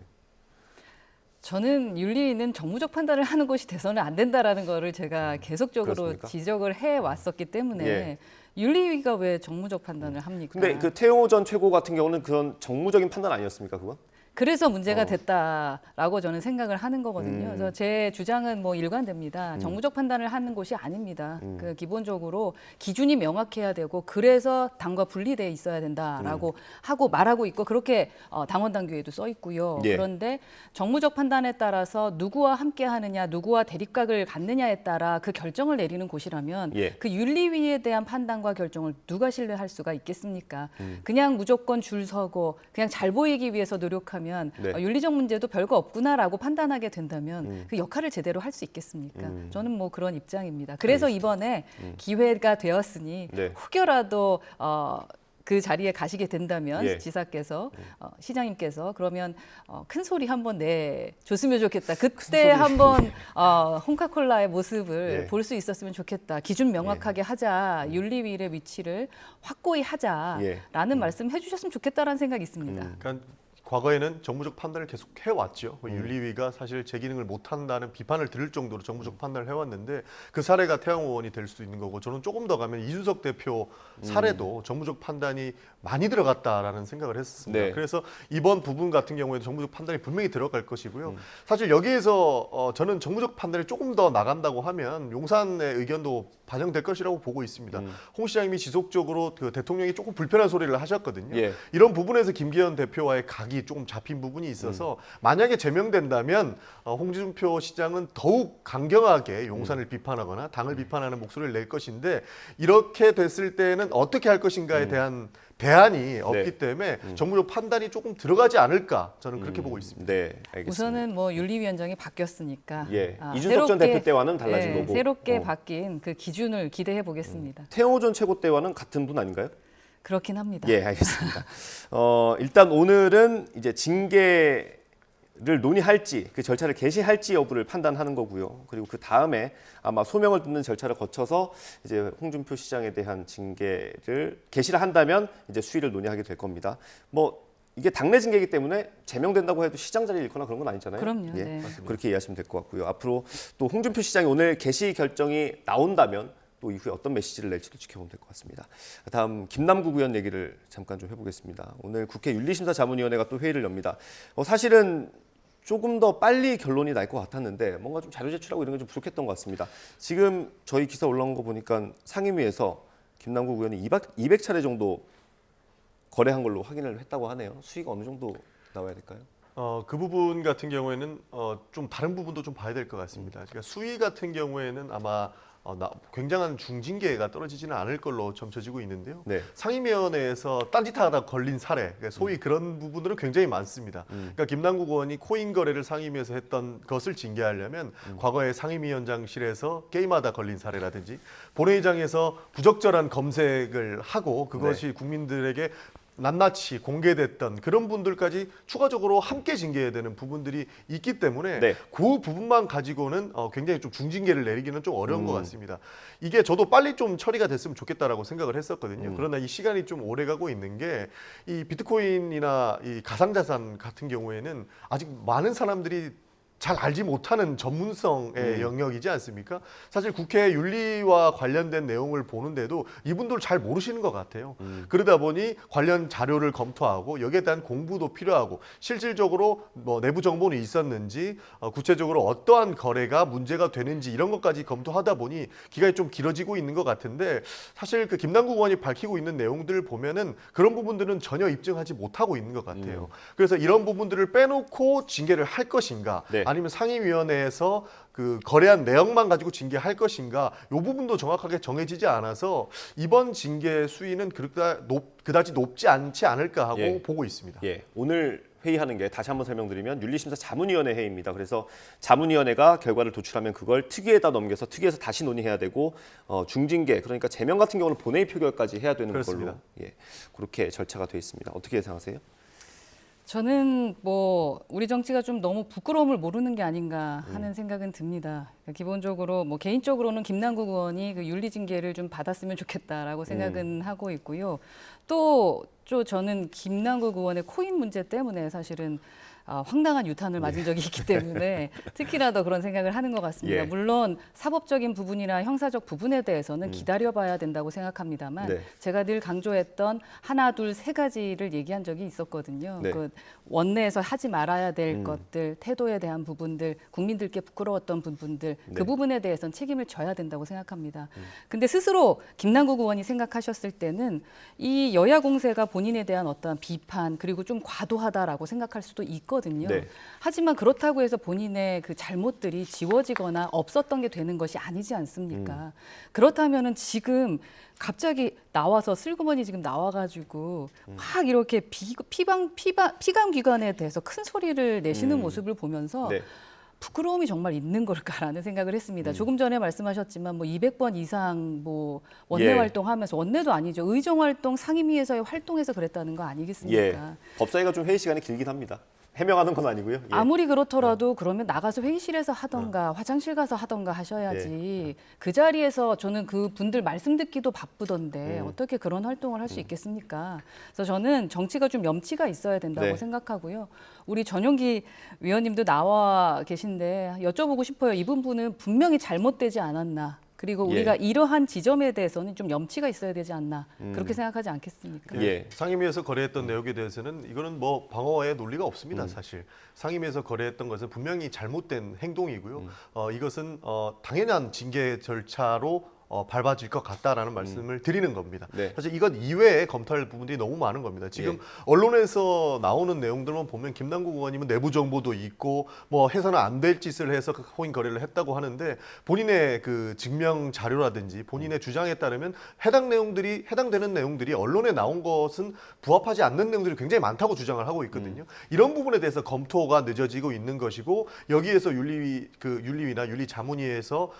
저는 윤리위는 정무적 판단을 하는 것이 돼서는 안 된다라는 거를 제가 계속적으로 그렇습니까? 지적을 해왔었기 때문에 윤리위가 왜 정무적 판단을 합니까? 근데 그 태용호 전 최고 같은 경우는 그런 정무적인 판단 아니었습니까, 그건? 그래서 문제가 됐다라고 저는 생각을 하는 거거든요. 그래서 제 주장은 뭐 일관됩니다. 정무적 판단을 하는 곳이 아닙니다. 그 기본적으로 기준이 명확해야 되고 그래서 당과 분리돼 있어야 된다라고 하고 말하고 있고 그렇게 당원 당규에도 써 있고요. 그런데 정무적 판단에 따라서 누구와 함께 하느냐, 누구와 대립각을 갖느냐에 따라 그 결정을 내리는 곳이라면 그 윤리위에 대한 판단과 결정을 누가 신뢰할 수가 있겠습니까? 그냥 무조건 줄 서고 그냥 잘 보이기 위해서 노력하면 윤리적 문제도 별거 없구나라고 판단하게 된다면 그 역할을 제대로 할 수 있겠습니까? 저는 뭐 그런 입장입니다. 그래서 이번에 기회가 되었으니 혹여라도 그 자리에 가시게 된다면 지사께서 시장님께서 그러면 큰 소리 한번 내줬으면 좋겠다. 그때 한번 홍카콜라의 모습을 볼 수 있었으면 좋겠다. 기준 명확하게 하자. 윤리위의 위치를 확고히 하자라는 말씀 해주셨으면 좋겠다라는 생각이 있습니다. 그러니까 과거에는 정무적 판단을 계속 해왔죠. 윤리위가 사실 제 기능을 못한다는 비판을 들을 정도로 정무적 판단을 해왔는데 그 사례가 태영호 의원이 될 수 있는 거고 저는 조금 더 가면 이준석 대표 사례도 정무적 판단이 많이 들어갔다라는 생각을 했습니다. 그래서 이번 부분 같은 경우에도 정무적 판단이 분명히 들어갈 것이고요. 사실 여기에서 저는 정무적 판단이 조금 더 나간다고 하면 용산의 의견도 반영될 것이라고 보고 있습니다. 홍 시장님이 지속적으로 그 대통령이 조금 불편한 소리를 하셨거든요. 이런 부분에서 김기현 대표와의 각이 조금 잡힌 부분이 있어서 만약에 제명된다면 홍준표 시장은 더욱 강경하게 용산을 비판하거나 당을 비판하는 목소리를 낼 것인데 이렇게 됐을 때는 어떻게 할 것인가에 대한 대안이 없기 때문에 정무적 판단이 조금 들어가지 않을까 저는 그렇게 보고 있습니다. 네, 알겠습니다. 우선은 뭐 윤리위원장이 바뀌었으니까 이준석 전 대표 때와는 달라진 거고 새롭게 바뀐 그 기준을 기대해 보겠습니다. 태용호 전 최고 때와는 같은 분 아닌가요? 그렇긴 합니다. 예, 알겠습니다. 일단 오늘은 이제 징계를 논의할지 그 절차를 개시할지 여부를 판단하는 거고요. 그리고 그 다음에 아마 소명을 듣는 절차를 거쳐서 이제 홍준표 시장에 대한 징계를 개시를 한다면 이제 수위를 논의하게 될 겁니다. 뭐 이게 당내 징계이기 때문에 제명된다고 해도 시장 자리를 잃거나 그런 건 아니잖아요. 그럼요. 예, 네. 그렇게 이해하시면 될 것 같고요. 앞으로 또 홍준표 시장이 오늘 개시 결정이 나온다면 또 이후에 어떤 메시지를 낼지도 지켜보면 될 것 같습니다. 다음 김남국 의원 얘기를 잠깐 좀 해보겠습니다. 오늘 국회 윤리심사자문위원회가 또 회의를 엽니다. 사실은 조금 더 빨리 결론이 날 것 같았는데 뭔가 좀 자료 제출하고 이런 게 좀 부족했던 것 같습니다. 지금 저희 기사 올라온 거 보니까 상임위에서 김남국 의원이 200차례 정도 거래한 걸로 확인을 했다고 하네요. 수익 어느 정도 나와야 될까요? 그 부분 같은 경우에는 좀 다른 부분도 좀 봐야 될 것 같습니다. 그러니까 수위 같은 경우에는 아마 굉장한 중징계가 떨어지지는 않을 걸로 점쳐지고 있는데요. 네. 상임위원회에서 딴짓하다 걸린 사례, 그러니까 소위 그런 부분들은 굉장히 많습니다. 그러니까 김남국 의원이 코인 거래를 상임위에서 했던 것을 징계하려면 과거에 상임위원장실에서 게임하다 걸린 사례라든지 본회의장에서 부적절한 검색을 하고 그것이 국민들에게 낱낱이 공개됐던 그런 분들까지 추가적으로 함께 징계해야 되는 부분들이 있기 때문에 네. 그 부분만 가지고는 굉장히 좀 중징계를 내리기는 좀 어려운 것 같습니다. 이게 저도 빨리 좀 처리가 됐으면 좋겠다라고 생각을 했었거든요. 그러나 이 시간이 좀 오래 가고 있는 게 이 비트코인이나 이 가상자산 같은 경우에는 아직 많은 사람들이 잘 알지 못하는 전문성의 영역이지 않습니까? 사실 국회 윤리와 관련된 내용을 보는데도 이분들 잘 모르시는 것 같아요. 그러다 보니 관련 자료를 검토하고 여기에 대한 공부도 필요하고 실질적으로 뭐 내부 정보는 있었는지 구체적으로 어떠한 거래가 문제가 되는지 이런 것까지 검토하다 보니 기간이 좀 길어지고 있는 것 같은데 사실 그 김남국 의원이 밝히고 있는 내용들 보면은 그런 부분들은 전혀 입증하지 못하고 있는 것 같아요. 그래서 이런 부분들을 빼놓고 징계를 할 것인가 네. 아니면 상임위원회에서 그 거래한 내역만 가지고 징계할 것인가 이 부분도 정확하게 정해지지 않아서 이번 징계 수위는 그다지 높지 않지 않을까 하고 예. 보고 있습니다. 예, 오늘 회의하는 게 다시 한번 설명드리면 윤리심사 자문위원회 회의입니다. 그래서 자문위원회가 결과를 도출하면 그걸 특위에다 넘겨서 특위에서 다시 논의해야 되고 중징계 그러니까 제명 같은 경우는 본회의 표결까지 해야 되는 그렇습니다. 걸로 그렇게 절차가 돼 있습니다. 어떻게 예상하세요? 저는 뭐 우리 정치가 좀 너무 부끄러움을 모르는 게 아닌가 하는 생각은 듭니다. 그러니까 기본적으로 뭐 개인적으로는 김남국 의원이 그 윤리징계를 좀 받았으면 좋겠다라고 생각은 하고 있고요. 또 저는 김남국 의원의 코인 문제 때문에 사실은 황당한 유탄을 맞은 적이 있기 때문에 특히나 더 그런 생각을 하는 것 같습니다. 예. 물론 사법적인 부분이나 형사적 부분에 대해서는 기다려봐야 된다고 생각합니다만 네. 제가 늘 강조했던 하나, 둘, 세 가지를 얘기한 적이 있었거든요. 네. 그 원내에서 하지 말아야 될 것들, 태도에 대한 부분들, 국민들께 부끄러웠던 부분들 네. 그 부분에 대해서는 책임을 져야 된다고 생각합니다. 근데 스스로 김남국 의원이 생각하셨을 때는 이 여야 공세가 본인에 대한 어떤 비판 그리고 좀 과도하다라고 생각할 수도 있거든요. 네. 하지만 그렇다고 해서 본인의 그 잘못들이 지워지거나 없었던 게 되는 것이 아니지 않습니까? 그렇다면은 지금 갑자기 나와서 슬그머니 지금 나와가지고 막 이렇게 피감기관에 대해서 큰 소리를 내시는 모습을 보면서 네. 부끄러움이 정말 있는 걸까라는 생각을 했습니다. 조금 전에 말씀하셨지만 뭐 200번 이상 뭐 원내 예. 활동하면서 원내도 아니죠. 의정 활동 상임위에서의 활동에서 그랬다는 거 아니겠습니까? 예, 법사위가 좀 회의 시간이 길긴 합니다. 해명하는 건 아니고요. 예. 아무리 그렇더라도 그러면 나가서 회의실에서 하던가 화장실 가서 하던가 하셔야지 그 자리에서 저는 그 분들 말씀 듣기도 바쁘던데 어떻게 그런 활동을 할 수 있겠습니까? 그래서 저는 정치가 좀 염치가 있어야 된다고 네. 생각하고요. 우리 전용기 위원님도 나와 계신데 여쭤보고 싶어요. 이 부분은 분명히 잘못되지 않았나? 그리고 예. 우리가 이러한 지점에 대해서는 좀 염치가 있어야 되지 않나 그렇게 생각하지 않겠습니까? 예. 상임위에서 거래했던 내역에 대해서는 이거는 뭐 방어의 논리가 없습니다. 사실 상임위에서 거래했던 것은 분명히 잘못된 행동이고요. 이것은 당연한 징계 절차로 밟아질 것 같다라는 말씀을 드리는 겁니다. 네. 사실 이것 이외에 검토할 부분들이 너무 많은 겁니다. 지금 언론에서 나오는 내용들만 보면 김남국 의원님은 내부 정보도 있고 뭐 해서는 안 될 짓을 해서 그 코인 거래를 했다고 하는데 본인의 그 증명 자료라든지 본인의 주장에 따르면 해당되는 내용들이 언론에 나온 것은 부합하지 않는 내용들이 굉장히 많다고 주장을 하고 있거든요. 이런 부분에 대해서 검토가 늦어지고 있는 것이고 여기에서 윤리위나 윤리자문위에서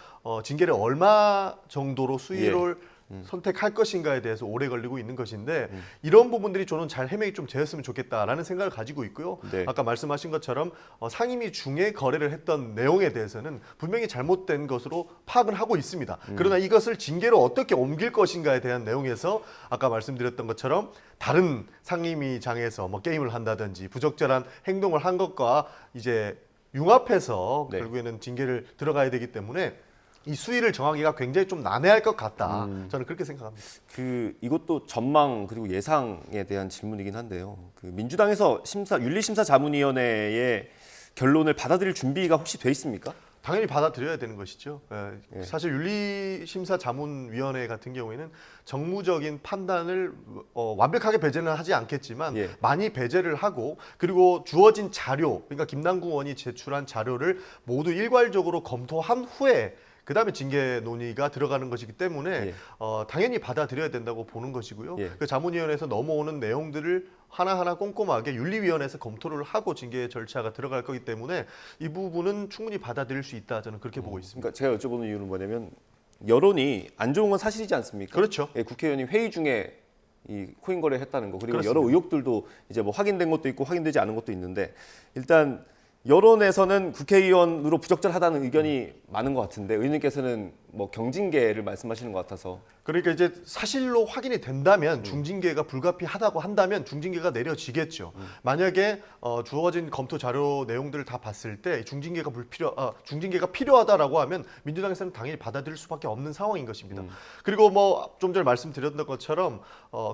징계를 얼마 정도로 수위를 선택할 것인가에 대해서 오래 걸리고 있는 것인데 이런 부분들이 저는 잘 해명이 좀 되었으면 좋겠다라는 생각을 가지고 있고요. 네. 아까 말씀하신 것처럼 상임위 중에 거래를 했던 내용에 대해서는 분명히 잘못된 것으로 파악은 하고 있습니다. 그러나 이것을 징계로 어떻게 옮길 것인가에 대한 내용에서 아까 말씀드렸던 것처럼 다른 상임위장에서 뭐 게임을 한다든지 부적절한 행동을 한 것과 이제 융합해서 네. 결국에는 징계를 들어가야 되기 때문에 이 수위를 정하기가 굉장히 좀 난해할 것 같다. 저는 그렇게 생각합니다. 이것도 전망 그리고 예상에 대한 질문이긴 한데요. 민주당에서 윤리심사자문위원회의 결론을 받아들일 준비가 혹시 돼 있습니까? 당연히 받아들여야 되는 것이죠. 사실 윤리심사자문위원회 같은 경우에는 정무적인 판단을 완벽하게 배제는 하지 않겠지만 많이 배제를 하고 그리고 주어진 자료, 그러니까 김남국 의원이 제출한 자료를 모두 일괄적으로 검토한 후에 그다음에 징계 논의가 들어가는 것이기 때문에 당연히 받아들여야 된다고 보는 것이고요. 그 자문위원회에서 넘어오는 내용들을 하나하나 꼼꼼하게 윤리위원회에서 검토를 하고 징계 절차가 들어갈 거기 때문에 이 부분은 충분히 받아들일 수 있다. 저는 그렇게 보고 있습니다. 그러니까 제가 여쭤보는 이유는 뭐냐면 여론이 안 좋은 건 사실이지 않습니까? 그렇죠. 국회의원이 회의 중에 이 코인 거래했다는 거 그리고 그렇습니다. 여러 의혹들도 이제 뭐 확인된 것도 있고 확인되지 않은 것도 있는데 일단 여론에서는 국회의원으로 부적절하다는 의견이 많은 것 같은데 의원님께서는 뭐 경징계를 말씀하시는 것 같아서 그러니까 이제 사실로 확인이 된다면 중징계가 불가피하다고 한다면 중징계가 내려지겠죠. 만약에 주어진 검토 자료 내용들을 다 봤을 때 중징계가 필요하다라고 하면 민주당에서는 당연히 받아들일 수밖에 없는 상황인 것입니다. 그리고 뭐 좀 전에 말씀드렸던 것처럼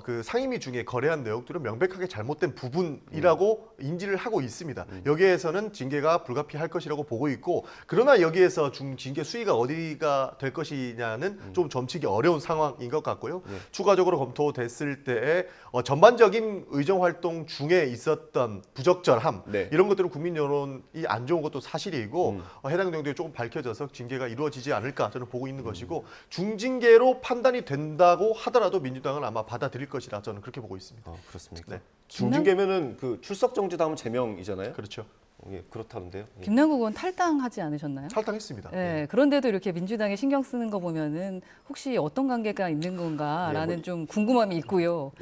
그 상임위 중에 거래한 내용들은 명백하게 잘못된 부분이라고 인지를 하고 있습니다. 여기에서는 징계가 불가피할 것이라고 보고 있고 그러나 여기에서 징계 수위가 어디가 될 것이냐는 좀 점치기 어려운 상황인 것 같고요. 추가적으로 검토됐을 때 전반적인 의정 활동 중에 있었던 부적절함 이런 것들은 국민 여론이 안 좋은 것도 사실이고 해당 내용들이 조금 밝혀져서 징계가 이루어지지 않을까 저는 보고 있는 것이고 중징계로 판단이 된다고 하더라도 민주당은 아마 받아들일 것이라 저는 그렇게 보고 있습니다. 그렇습니까? 네. 중징계면은 그 출석 정지 다음 제명이잖아요. 그렇죠. 예, 그렇다는데요. 김남국 의원 탈당하지 않으셨나요? 탈당했습니다. 네, 그런데도 이렇게 민주당에 신경 쓰는 거 보면은 혹시 어떤 관계가 있는 건가라는 좀 궁금함이 있고요.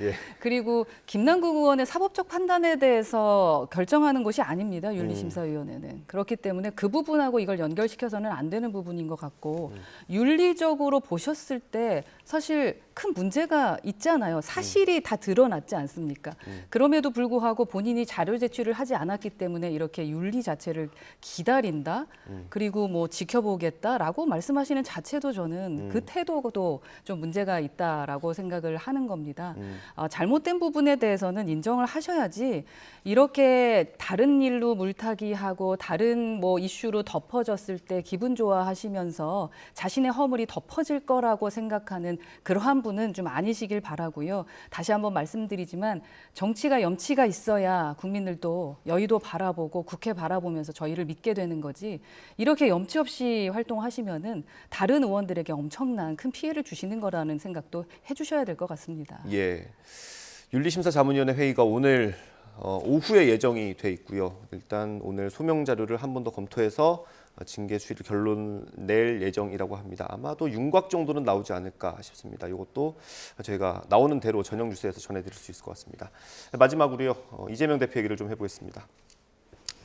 그리고 김남국 의원의 사법적 판단에 대해서 결정하는 것이 아닙니다. 윤리심사위원회는. 그렇기 때문에 그 부분하고 이걸 연결시켜서는 안 되는 부분인 것 같고 윤리적으로 보셨을 때 사실 큰 문제가 있잖아요. 사실이 다 드러났지 않습니까? 그럼에도 불구하고 본인이 자료 제출을 하지 않았기 때문에 이렇게 윤리 자체를 기다린다. 그리고 뭐 지켜보겠다라고 말씀하시는 자체도 저는 그 태도도 좀 문제가 있다라고 생각을 하는 겁니다. 잘못된 부분에 대해서는 인정을 하셔야지 이렇게 다른 일로 물타기하고 다른 뭐 이슈로 덮어졌을 때 기분 좋아하시면서 자신의 허물이 덮어질 거라고 생각하는 그러한 분은 좀 아니시길 바라고요. 다시 한번 말씀드리지만 정치가 염치가 있어야 국민들도 여의도 바라보고 국회 바라보면서 저희를 믿게 되는 거지 이렇게 염치 없이 활동하시면은 다른 의원들에게 엄청난 큰 피해를 주시는 거라는 생각도 해주셔야 될 것 같습니다. 예, 윤리심사자문위원회 회의가 오늘 오후에 예정이 돼 있고요. 일단 오늘 소명 자료를 한 번 더 검토해서 징계 수위를 결론 낼 예정이라고 합니다. 아마도 윤곽 정도는 나오지 않을까 싶습니다. 이것도 저희가 나오는 대로 전형 뉴스에서 전해드릴 수 있을 것 같습니다. 마지막으로요, 이재명 대표 얘기를 좀 해보겠습니다.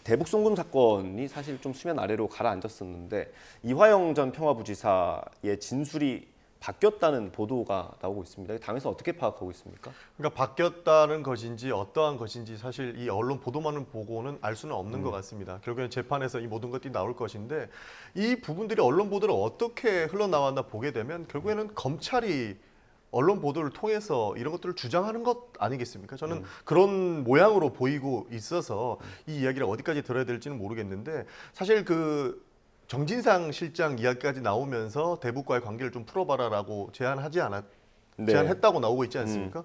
대북 송금 사건이 사실 좀 수면 아래로 가라앉았었는데 이화영 전 평화부지사의 진술이 바뀌었다는 보도가 나오고 있습니다. 당에서 어떻게 파악하고 있습니까? 그러니까 바뀌었다는 것인지 어떠한 것인지 사실 이 언론 보도만을 보고는 알 수는 없는 것 같습니다. 결국에는 재판에서 이 모든 것들이 나올 것인데 이 부분들이 언론 보도를 어떻게 흘러나왔나 보게 되면 결국에는 검찰이 언론 보도를 통해서 이런 것들을 주장하는 것 아니겠습니까? 저는 그런 모양으로 보이고 있어서 이 이야기를 어디까지 들어야 될지는 모르겠는데 사실 정진상 실장 이야기까지 나오면서 대북과의 관계를 좀 풀어봐라라고 제안했다고 나오고 있지 않습니까?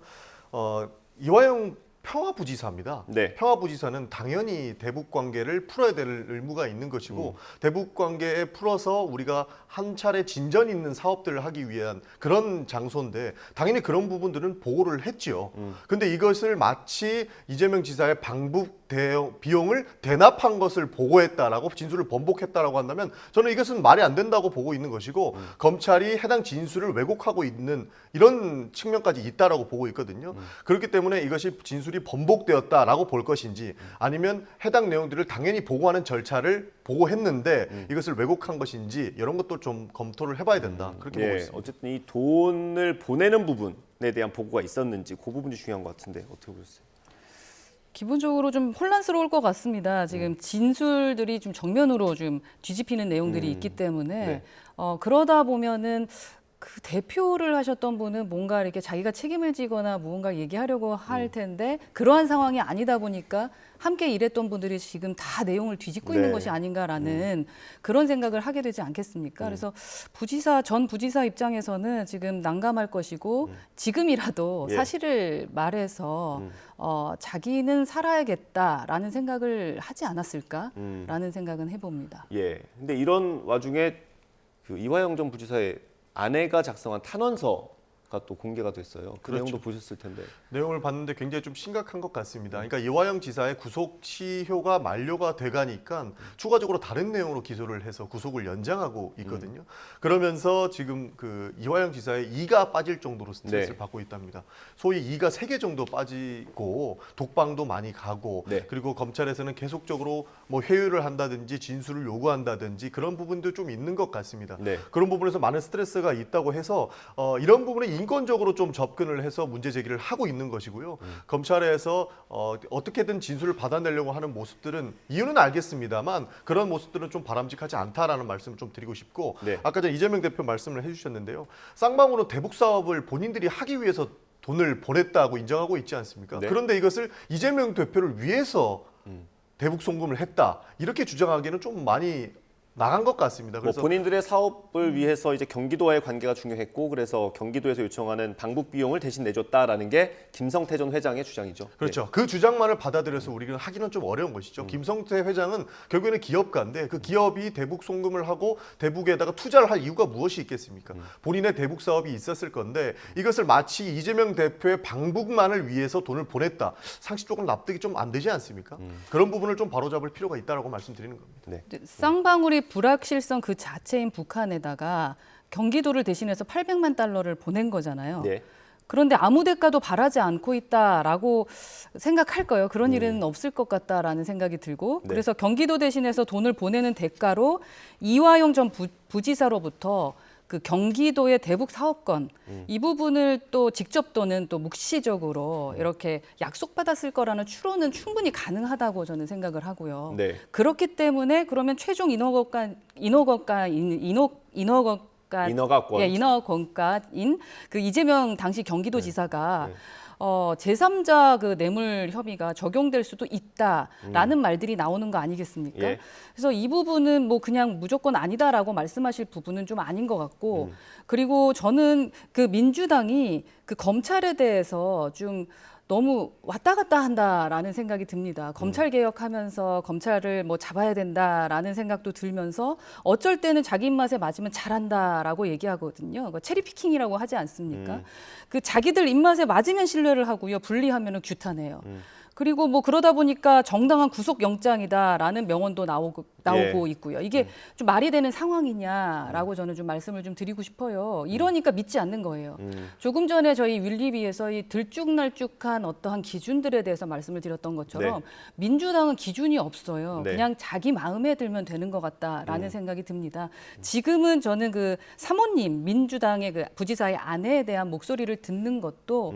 이화영 평화부지사입니다. 네. 평화부지사는 당연히 대북 관계를 풀어야 될 의무가 있는 것이고 대북 관계에 풀어서 우리가 한 차례 진전 있는 사업들을 하기 위한 그런 장소인데 당연히 그런 부분들은 보고를 했지요. 근데 이것을 마치 이재명 지사의 방북 비용을 대납한 것을 보고했다라고 진술을 번복했다라고 한다면 저는 이것은 말이 안 된다고 보고 있는 것이고 검찰이 해당 진술을 왜곡하고 있는 이런 측면까지 있다라고 보고 있거든요. 그렇기 때문에 이것이 진술이 번복되었다라고 볼 것인지 아니면 해당 내용들을 당연히 보고하는 절차를 보고했는데 이것을 왜곡한 것인지 이런 것도 좀 검토를 해봐야 된다. 그렇게 보고 있습니다. 어쨌든 이 돈을 보내는 부분에 대한 보고가 있었는지 그 부분이 중요한 것 같은데 어떻게 보셨어요? 기본적으로 좀 혼란스러울 것 같습니다. 지금 진술들이 좀 정면으로 좀 뒤집히는 내용들이 있기 때문에 네. 그러다 보면은 그 대표를 하셨던 분은 뭔가 이렇게 자기가 책임을 지거나 무언가 얘기하려고 할 텐데 그러한 상황이 아니다 보니까 함께 일했던 분들이 지금 다 내용을 뒤집고 있는 것이 아닌가라는 그런 생각을 하게 되지 않겠습니까? 그래서 전 부지사 입장에서는 지금 난감할 것이고 지금이라도 사실을 말해서 자기는 살아야겠다라는 생각을 하지 않았을까라는 생각은 해봅니다. 예. 근데 이런 와중에 그 이화영 전 부지사의 아내가 작성한 탄원서가 또 공개가 됐어요. 그 내용도 보셨을 텐데. 내용을 봤는데 굉장히 좀 심각한 것 같습니다. 그러니까 이화영 지사의 구속 시효가 만료가 돼가니까 추가적으로 다른 내용으로 기소를 해서 구속을 연장하고 있거든요. 그러면서 지금 그 이화영 지사의 이가 빠질 정도로 스트레스를 받고 있답니다. 소위 이가 3개 정도 빠지고 독방도 많이 가고 그리고 검찰에서는 계속적으로 뭐 회유를 한다든지 진술을 요구한다든지 그런 부분도 좀 있는 것 같습니다. 그런 부분에서 많은 스트레스가 있다고 해서 이런 부분에 인권적으로 좀 접근을 해서 문제 제기를 하고 있는 것이고요. 검찰에서 어떻게든 진술을 받아내려고 하는 모습들은 이유는 알겠습니다만 그런 모습들은 좀 바람직하지 않다라는 말씀을 좀 드리고 싶고 아까 전 이재명 대표 말씀을 해주셨는데요. 쌍방울은 대북 사업을 본인들이 하기 위해서 돈을 보냈다고 인정하고 있지 않습니까? 그런데 이것을 이재명 대표를 위해서 대북 송금을 했다 이렇게 주장하기는 좀 많이 나간 것 같습니다. 그래서 본인들의 사업을 위해서 이제 경기도와의 관계가 중요했고 그래서 경기도에서 요청하는 방북 비용을 대신 내줬다라는 게 김성태 전 회장의 주장이죠. 그렇죠. 그 주장만을 받아들여서 우리는 하기는 좀 어려운 것이죠. 김성태 회장은 결국에는 기업가인데 그 기업이 대북 송금을 하고 대북에다가 투자를 할 이유가 무엇이 있겠습니까? 본인의 대북 사업이 있었을 건데 이것을 마치 이재명 대표의 방북만을 위해서 돈을 보냈다. 상식적으로 납득이 좀 안 되지 않습니까? 그런 부분을 좀 바로잡을 필요가 있다고 말씀드리는 겁니다. 쌍방울이 불확실성 그 자체인 북한에다가 경기도를 대신해서 800만 달러를 보낸 거잖아요. 그런데 아무 대가도 바라지 않고 있다라고 생각할 거예요. 그런 일은 없을 것 같다라는 생각이 들고 그래서 경기도 대신해서 돈을 보내는 대가로 이화영 전 부지사로부터 그 경기도의 대북 사업권 이 부분을 또 직접 또는 또 묵시적으로 이렇게 약속받았을 거라는 추론은 충분히 가능하다고 저는 생각을 하고요. 그렇기 때문에 그러면 최종 인허가권가인 그 이재명 당시 경기도지사가 제3자 그 뇌물 혐의가 적용될 수도 있다라는 말들이 나오는 거 아니겠습니까? 그래서 이 부분은 뭐 그냥 무조건 아니다라고 말씀하실 부분은 좀 아닌 것 같고 그리고 저는 그 민주당이 그 검찰에 대해서 좀 너무 왔다 갔다 한다라는 생각이 듭니다. 검찰 개혁하면서 검찰을 뭐 잡아야 된다라는 생각도 들면서 어쩔 때는 자기 입맛에 맞으면 잘한다라고 얘기하거든요. 체리피킹이라고 하지 않습니까? 그 자기들 입맛에 맞으면 신뢰를 하고요. 분리하면은 규탄해요. 그리고 뭐 그러다 보니까 정당한 구속영장이다라는 명언도 나오고 있고요. 이게 좀 말이 되는 상황이냐라고 저는 좀 말씀을 좀 드리고 싶어요. 이러니까 믿지 않는 거예요. 조금 전에 저희 윌리비에서 이 들쭉날쭉한 어떠한 기준들에 대해서 말씀을 드렸던 것처럼 민주당은 기준이 없어요. 그냥 자기 마음에 들면 되는 것 같다라는 생각이 듭니다. 지금은 저는 그 사모님 민주당의 그 부지사의 아내에 대한 목소리를 듣는 것도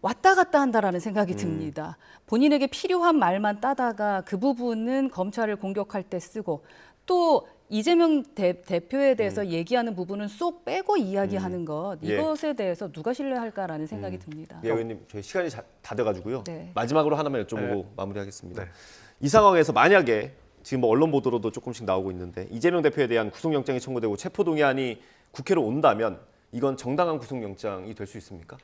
왔다 갔다 한다라는 생각이 듭니다. 본인에게 필요한 말만 따다가 그 부분은 검찰을 공격할 때 쓰고 또 이재명 대표에 대해서 얘기하는 부분은 쏙 빼고 이야기하는 것 이것에 대해서 누가 신뢰할까라는 생각이 듭니다. 의원님 저희 시간이 다 돼가지고요. 마지막으로 하나만 여쭤보고 마무리하겠습니다. 이 상황에서 만약에 지금 뭐 언론 보도로도 조금씩 나오고 있는데 이재명 대표에 대한 구속영장이 청구되고 체포동의안이 국회로 온다면 이건 정당한 구속영장이 될 수 있습니까?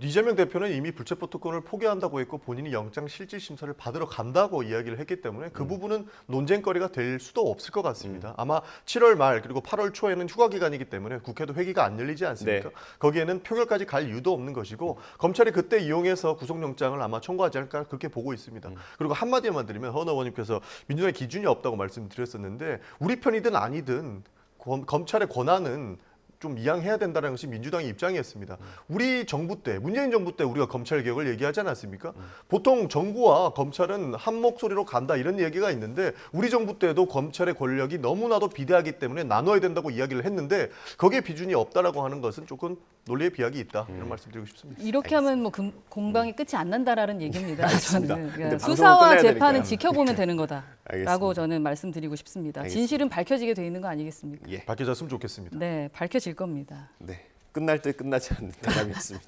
이재명 대표는 이미 불체포 특권을 포기한다고 했고 본인이 영장 실질 심사를 받으러 간다고 이야기를 했기 때문에 그 부분은 논쟁거리가 될 수도 없을 것 같습니다. 아마 7월 말 그리고 8월 초에는 휴가 기간이기 때문에 국회도 회기가 안 열리지 않습니까? 네. 거기에는 표결까지 갈 이유도 없는 것이고 검찰이 그때 이용해서 구속영장을 아마 청구하지 않을까 그렇게 보고 있습니다. 그리고 한마디만 드리면 허은 의원님께서 민주당의 기준이 없다고 말씀드렸었는데 우리 편이든 아니든 검찰의 권한은 좀 이양해야 된다는 것이 민주당의 입장이었습니다. 우리 정부 때, 문재인 정부 때 우리가 검찰 개혁을 얘기하지 않았습니까? 보통 정부와 검찰은 한 목소리로 간다 이런 얘기가 있는데 우리 정부 때도 검찰의 권력이 너무나도 비대하기 때문에 나눠야 된다고 이야기를 했는데 거기에 비준이 없다라고 하는 것은 조금 논리의 비약이 있다 이런 말씀드리고 싶습니다. 이렇게 하면 뭐 공방이 끝이 안 난다라는 얘기입니다. 저는 근데 수사와 재판은 되니까요. 지켜보면 되는 거다라고 알겠습니다. 저는 말씀드리고 싶습니다. 알겠습니다. 진실은 밝혀지게 돼 있는 거 아니겠습니까? 예. 밝혀졌으면 좋겠습니다. 네, 밝혀질 겁니다. 네. 끝날 듯 끝나지 않는 대답이었습니다.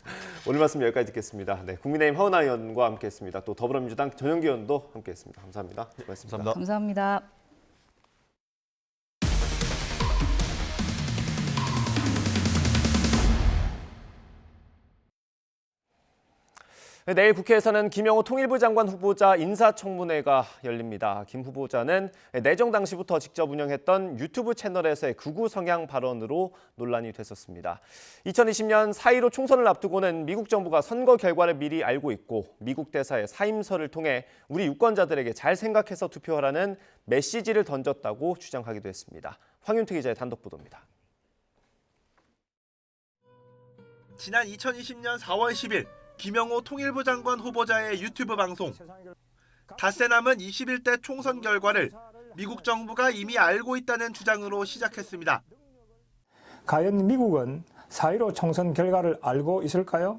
오늘 말씀 여기까지 듣겠습니다. 네, 국민의힘 허은하 의원과 함께했습니다. 또 더불어민주당 전영기 의원도 함께했습니다. 감사합니다. 고맙습니다. 감사합니다. 네, 내일 국회에서는 김영호 통일부 장관 후보자 인사청문회가 열립니다. 김 후보자는 내정 당시부터 직접 운영했던 유튜브 채널에서의 극우 성향 발언으로 논란이 됐었습니다. 2020년 4.15 총선을 앞두고는 미국 정부가 선거 결과를 미리 알고 있고 미국 대사의 사임설을 통해 우리 유권자들에게 잘 생각해서 투표하라는 메시지를 던졌다고 주장하기도 했습니다. 황윤태 기자의 단독 보도입니다. 지난 2020년 4월 10일 김영호 통일부 장관 후보자의 유튜브 방송. 닷새 남은 21대 총선 결과를 미국 정부가 이미 알고 있다는 주장으로 시작했습니다. 과연 미국은 4.15 총선 결과를 알고 있을까요?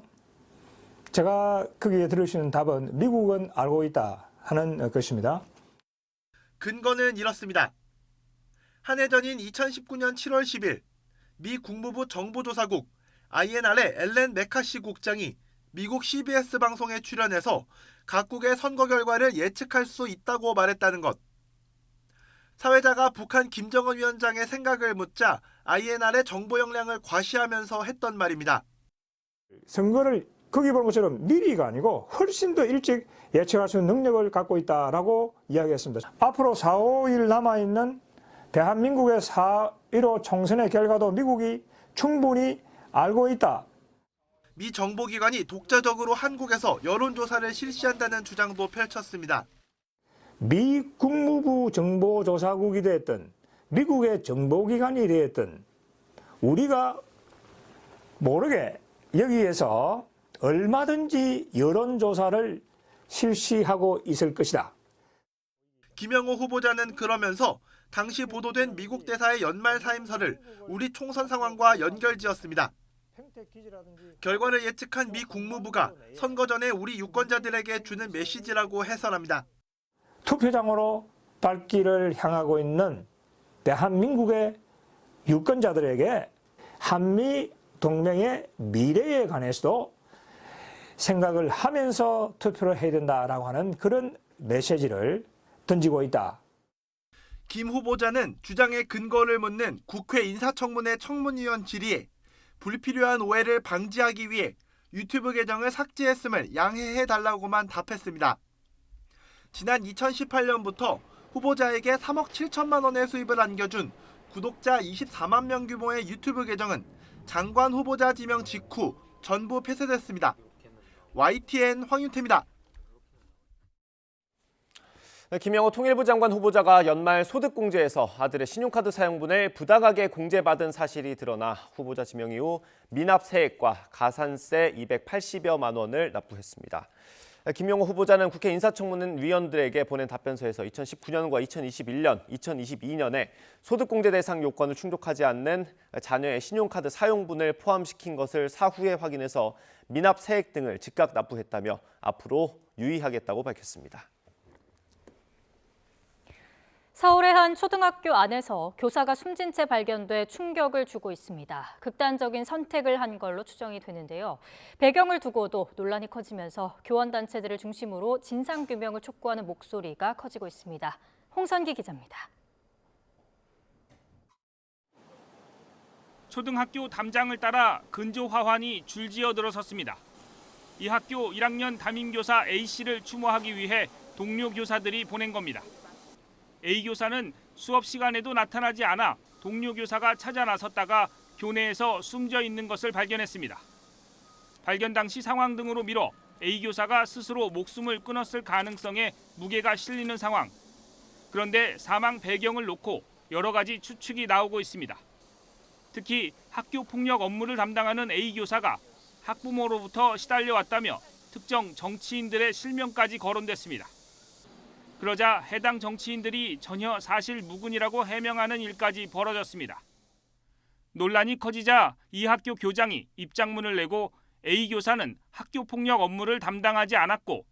제가 거기에 들을 수 있는 답은 미국은 알고 있다 하는 것입니다. 근거는 이렇습니다. 한 해 전인 2019년 7월 10일 미 국무부 정보조사국 INR의 앨런 메카시 국장이 미국 CBS 방송에 출연해서 각국의 선거 결과를 예측할 수 있다고 말했다는 것. 사회자가 북한 김정은 위원장의 생각을 묻자 INR의 정보 역량을 과시하면서 했던 말입니다. 선거를 거기 보는 것처럼 미리가 아니고 훨씬 더 일찍 예측할 수 있는 능력을 갖고 있다라고 이야기했습니다. 앞으로 4, 5일 남아있는 대한민국의 4.15 총선의 결과도 미국이 충분히 알고 있다. 미 정보기관이 독자적으로 한국에서 여론조사를 실시한다는 주장도 펼쳤습니다. 미 국무부 정보조사국이 됐든 미국의 정보기관이 됐든 우리가 모르게 여기에서 얼마든지 여론조사를 실시하고 있을 것이다. 김영호 후보자는 그러면서 당시 보도된 미국 대사의 연말 사임설을 우리 총선 상황과 연결지었습니다. 결과를 예측한 미 국무부가 선거 전에 우리 유권자들에게 주는 메시지라고 해설합니다. 투표장으로 발길을 향하고 있는 대한민국의 유권자들에게 한미 동맹의 미래에 관해서도 생각을 하면서 투표를 해야 된다라고 하는 그런 메시지를 던지고 있다. 김 후보자는 주장의 근거를 묻는 국회 인사청문회 청문위원 질의에 불필요한 오해를 방지하기 위해 유튜브 계정을 삭제했음을 양해해달라고만 답했습니다. 지난 2018년부터 후보자에게 3억 7천만 원의 수입을 안겨준 구독자 24만 명 규모의 유튜브 계정은 장관 후보자 지명 직후 전부 폐쇄됐습니다. YTN 황윤태입니다. 김영호 통일부 장관 후보자가 연말 소득공제에서 아들의 신용카드 사용분을 부당하게 공제받은 사실이 드러나 후보자 지명 이후 미납 세액과 가산세 280여만 원을 납부했습니다. 김영호 후보자는 국회 인사청문위원들에게 보낸 답변서에서 2019년과 2021년, 2022년에 소득공제 대상 요건을 충족하지 않는 자녀의 신용카드 사용분을 포함시킨 것을 사후에 확인해서 미납 세액 등을 즉각 납부했다며 앞으로 유의하겠다고 밝혔습니다. 서울의 한 초등학교 안에서 교사가 숨진 채 발견돼 충격을 주고 있습니다. 극단적인 선택을 한 걸로 추정이 되는데요. 배경을 두고도 논란이 커지면서 교원단체들을 중심으로 진상규명을 촉구하는 목소리가 커지고 있습니다. 홍선기 기자입니다. 초등학교 담장을 따라 근조 화환이 줄지어 들어섰습니다. 이 학교 1학년 담임교사 A씨를 추모하기 위해 동료 교사들이 보낸 겁니다. A 교사는 수업 시간에도 나타나지 않아 동료 교사가 찾아 나섰다가 교내에서 숨져 있는 것을 발견했습니다. 발견 당시 상황 등으로 미뤄 A 교사가 스스로 목숨을 끊었을 가능성에 무게가 실리는 상황. 그런데 사망 배경을 놓고 여러 가지 추측이 나오고 있습니다. 특히 학교 폭력 업무를 담당하는 A 교사가 학부모로부터 시달려왔다며 특정 정치인들의 실명까지 거론됐습니다. 그러자 해당 정치인들이 전혀 사실 무근이라고 해명하는 일까지 벌어졌습니다. 논란이 커지자 이 학교 교장이 입장문을 내고 A 교사는 학교 폭력 업무를 담당하지 않았고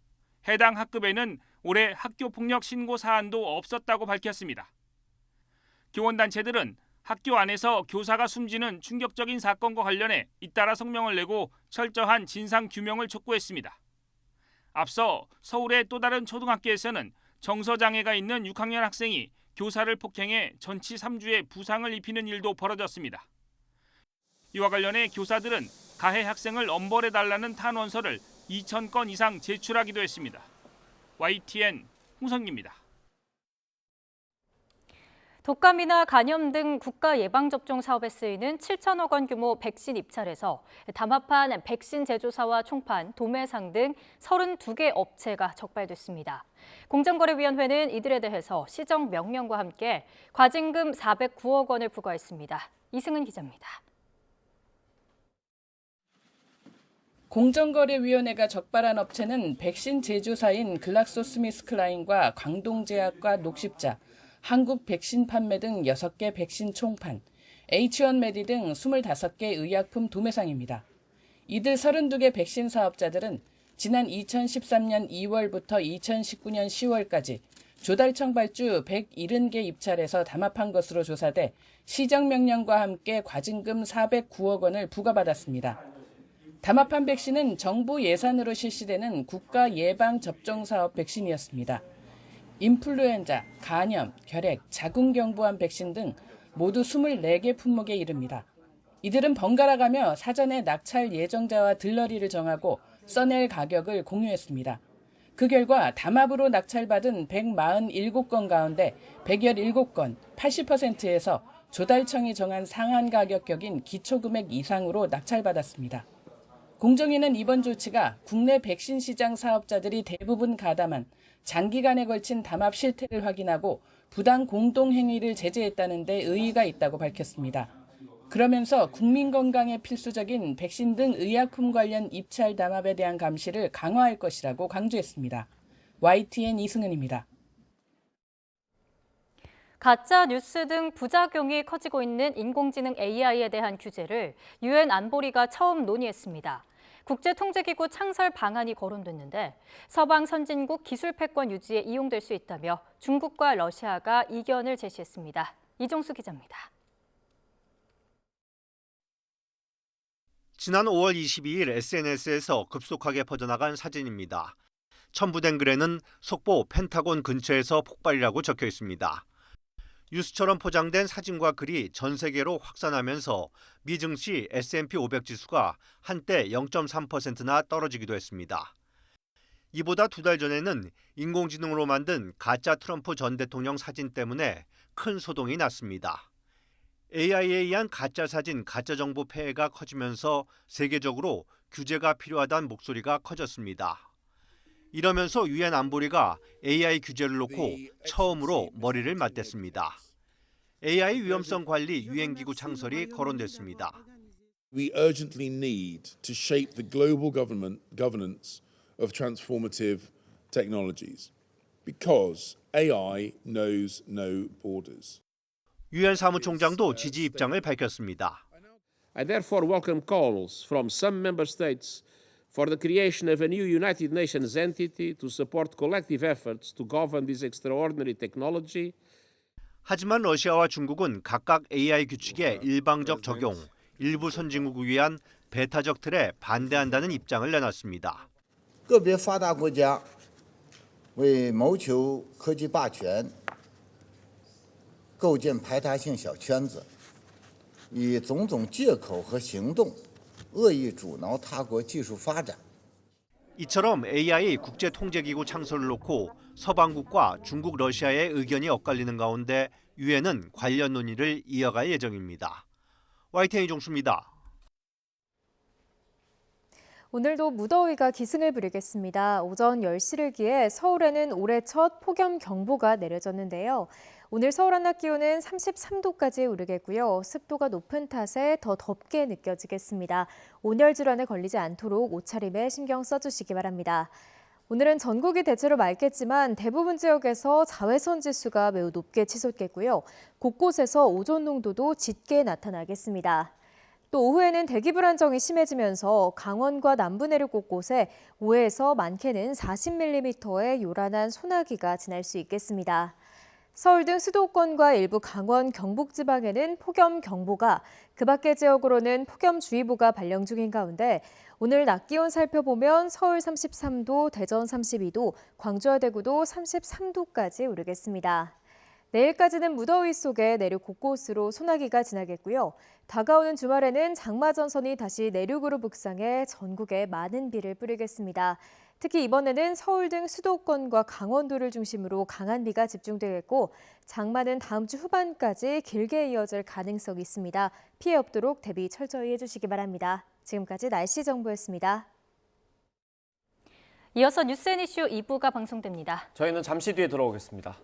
해당 학급에는 올해 학교 폭력 신고 사안도 없었다고 밝혔습니다. 교원단체들은 학교 안에서 교사가 숨지는 충격적인 사건과 관련해 잇따라 성명을 내고 철저한 진상 규명을 촉구했습니다. 앞서 서울의 또 다른 초등학교에서는 정서장애가 있는 6학년 학생이 교사를 폭행해 전치 3주의 부상을 입히는 일도 벌어졌습니다. 이와 관련해 교사들은 가해 학생을 엄벌해달라는 탄원서를 2,000건 이상 제출하기도 했습니다. YTN 홍성기입니다. 독감이나 간염 등 국가 예방접종 사업에 쓰이는 7천억 원 규모 백신 입찰에서 담합한 백신 제조사와 총판, 도매상 등 32개 업체가 적발됐습니다. 공정거래위원회는 이들에 대해서 시정 명령과 함께 과징금 409억 원을 부과했습니다. 이승은 기자입니다. 공정거래위원회가 적발한 업체는 백신 제조사인 글락소스미스클라인과 광동제약과 녹십자, 한국 백신 판매 등 6개 백신 총판, H1메디 등 25개 의약품 도매상입니다. 이들 32개 백신 사업자들은 지난 2013년 2월부터 2019년 10월까지 조달청 발주 170개 입찰에서 담합한 것으로 조사돼 시정명령과 함께 과징금 409억 원을 부과받았습니다. 담합한 백신은 정부 예산으로 실시되는 국가 예방접종사업 백신이었습니다. 인플루엔자, 간염, 결핵, 자궁경부암 백신 등 모두 24개 품목에 이릅니다. 이들은 번갈아가며 사전에 낙찰 예정자와 들러리를 정하고 써낼 가격을 공유했습니다. 그 결과 담합으로 낙찰받은 147건 가운데 117건, 80%에서 조달청이 정한 상한 가격격인 기초금액 이상으로 낙찰받았습니다. 공정위는 이번 조치가 국내 백신 시장 사업자들이 대부분 가담한 장기간에 걸친 담합 실태를 확인하고 부당 공동행위를 제재했다는 데 의의가 있다고 밝혔습니다. 그러면서 국민 건강에 필수적인 백신 등 의약품 관련 입찰 담합에 대한 감시를 강화할 것이라고 강조했습니다. YTN 이승은입니다. 가짜 뉴스 등 부작용이 커지고 있는 인공지능 AI에 대한 규제를 UN 안보리가 처음 논의했습니다. 국제통제기구 창설 방안이 거론됐는데 서방 선진국 기술 패권 유지에 이용될 수 있다며 중국과 러시아가 이견을 제시했습니다. 이종수 기자입니다. 지난 5월 22일 SNS에서 급속하게 퍼져나간 사진입니다. 첨부된 글에는 속보 펜타곤 근처에서 폭발이라고 적혀 있습니다. 뉴스처럼 포장된 사진과 글이 전 세계로 확산하면서 미 증시 S&P 500 지수가 한때 0.3%나 떨어지기도 했습니다. 이보다 2달 전에는 인공지능으로 만든 가짜 트럼프 전 대통령 사진 때문에 큰 소동이 났습니다. AI에 의한 가짜 사진, 가짜 정보 폐해가 커지면서 세계적으로 규제가 필요하다는 목소리가 커졌습니다. 이러면서 UN 안보리가 AI 규제를 놓고 처음으로 머리를 맞댔습니다. AI 위험성 관리 유엔기구 창설이 거론됐습니다. We urgently need to shape the global governance of transformative technologies because AI knows no borders. 유엔 사무총장도 지지 입장을 밝혔습니다. I therefore welcome calls from some member states for the creation of a new United Nations entity to support collective efforts to govern this extraordinary technology. 하지만 러시아와 중국은 각각 AI 규칙의 일방적 적용, 일부 선진국을 위한 배타적 틀에 반대한다는 입장을 내놨습니다. 个别发达国家为谋求科技霸权，构建排他性小圈子，以种种借口和行动恶意阻挠他国技术发展。 이처럼 AI 국제통제기구 창설을 놓고 서방국과 중국, 러시아의 의견이 엇갈리는 가운데 유엔은 관련 논의를 이어갈 예정입니다. YTN 이종수입니다. 오늘도 무더위가 기승을 부리겠습니다. 오전 10시를 기해 서울에는 올해 첫 폭염경보가 내려졌는데요. 오늘 서울 한낮 기온은 33도까지 오르겠고요. 습도가 높은 탓에 더 덥게 느껴지겠습니다. 온열 질환에 걸리지 않도록 옷차림에 신경 써주시기 바랍니다. 오늘은 전국이 대체로 맑겠지만 대부분 지역에서 자외선 지수가 매우 높게 치솟겠고요. 곳곳에서 오존 농도도 짙게 나타나겠습니다. 또 오후에는 대기 불안정이 심해지면서 강원과 남부 내륙 곳곳에 5에서 많게는 40mm의 요란한 소나기가 지날 수 있겠습니다. 서울 등 수도권과 일부 강원, 경북 지방에는 폭염경보가, 그 밖의 지역으로는 폭염주의보가 발령 중인 가운데 오늘 낮 기온 살펴보면 서울 33도, 대전 32도, 광주와 대구도 33도까지 오르겠습니다. 내일까지는 무더위 속에 내륙 곳곳으로 소나기가 지나겠고요. 다가오는 주말에는 장마전선이 다시 내륙으로 북상해 전국에 많은 비를 뿌리겠습니다. 특히 이번에는 서울 등 수도권과 강원도를 중심으로 강한 비가 집중되겠고 장마는 다음 주 후반까지 길게 이어질 가능성이 있습니다. 피해 없도록 대비 철저히 해주시기 바랍니다. 지금까지 날씨 정보였습니다. 이어서 뉴스 앤 이슈 2부가 방송됩니다. 저희는 잠시 뒤에 돌아오겠습니다.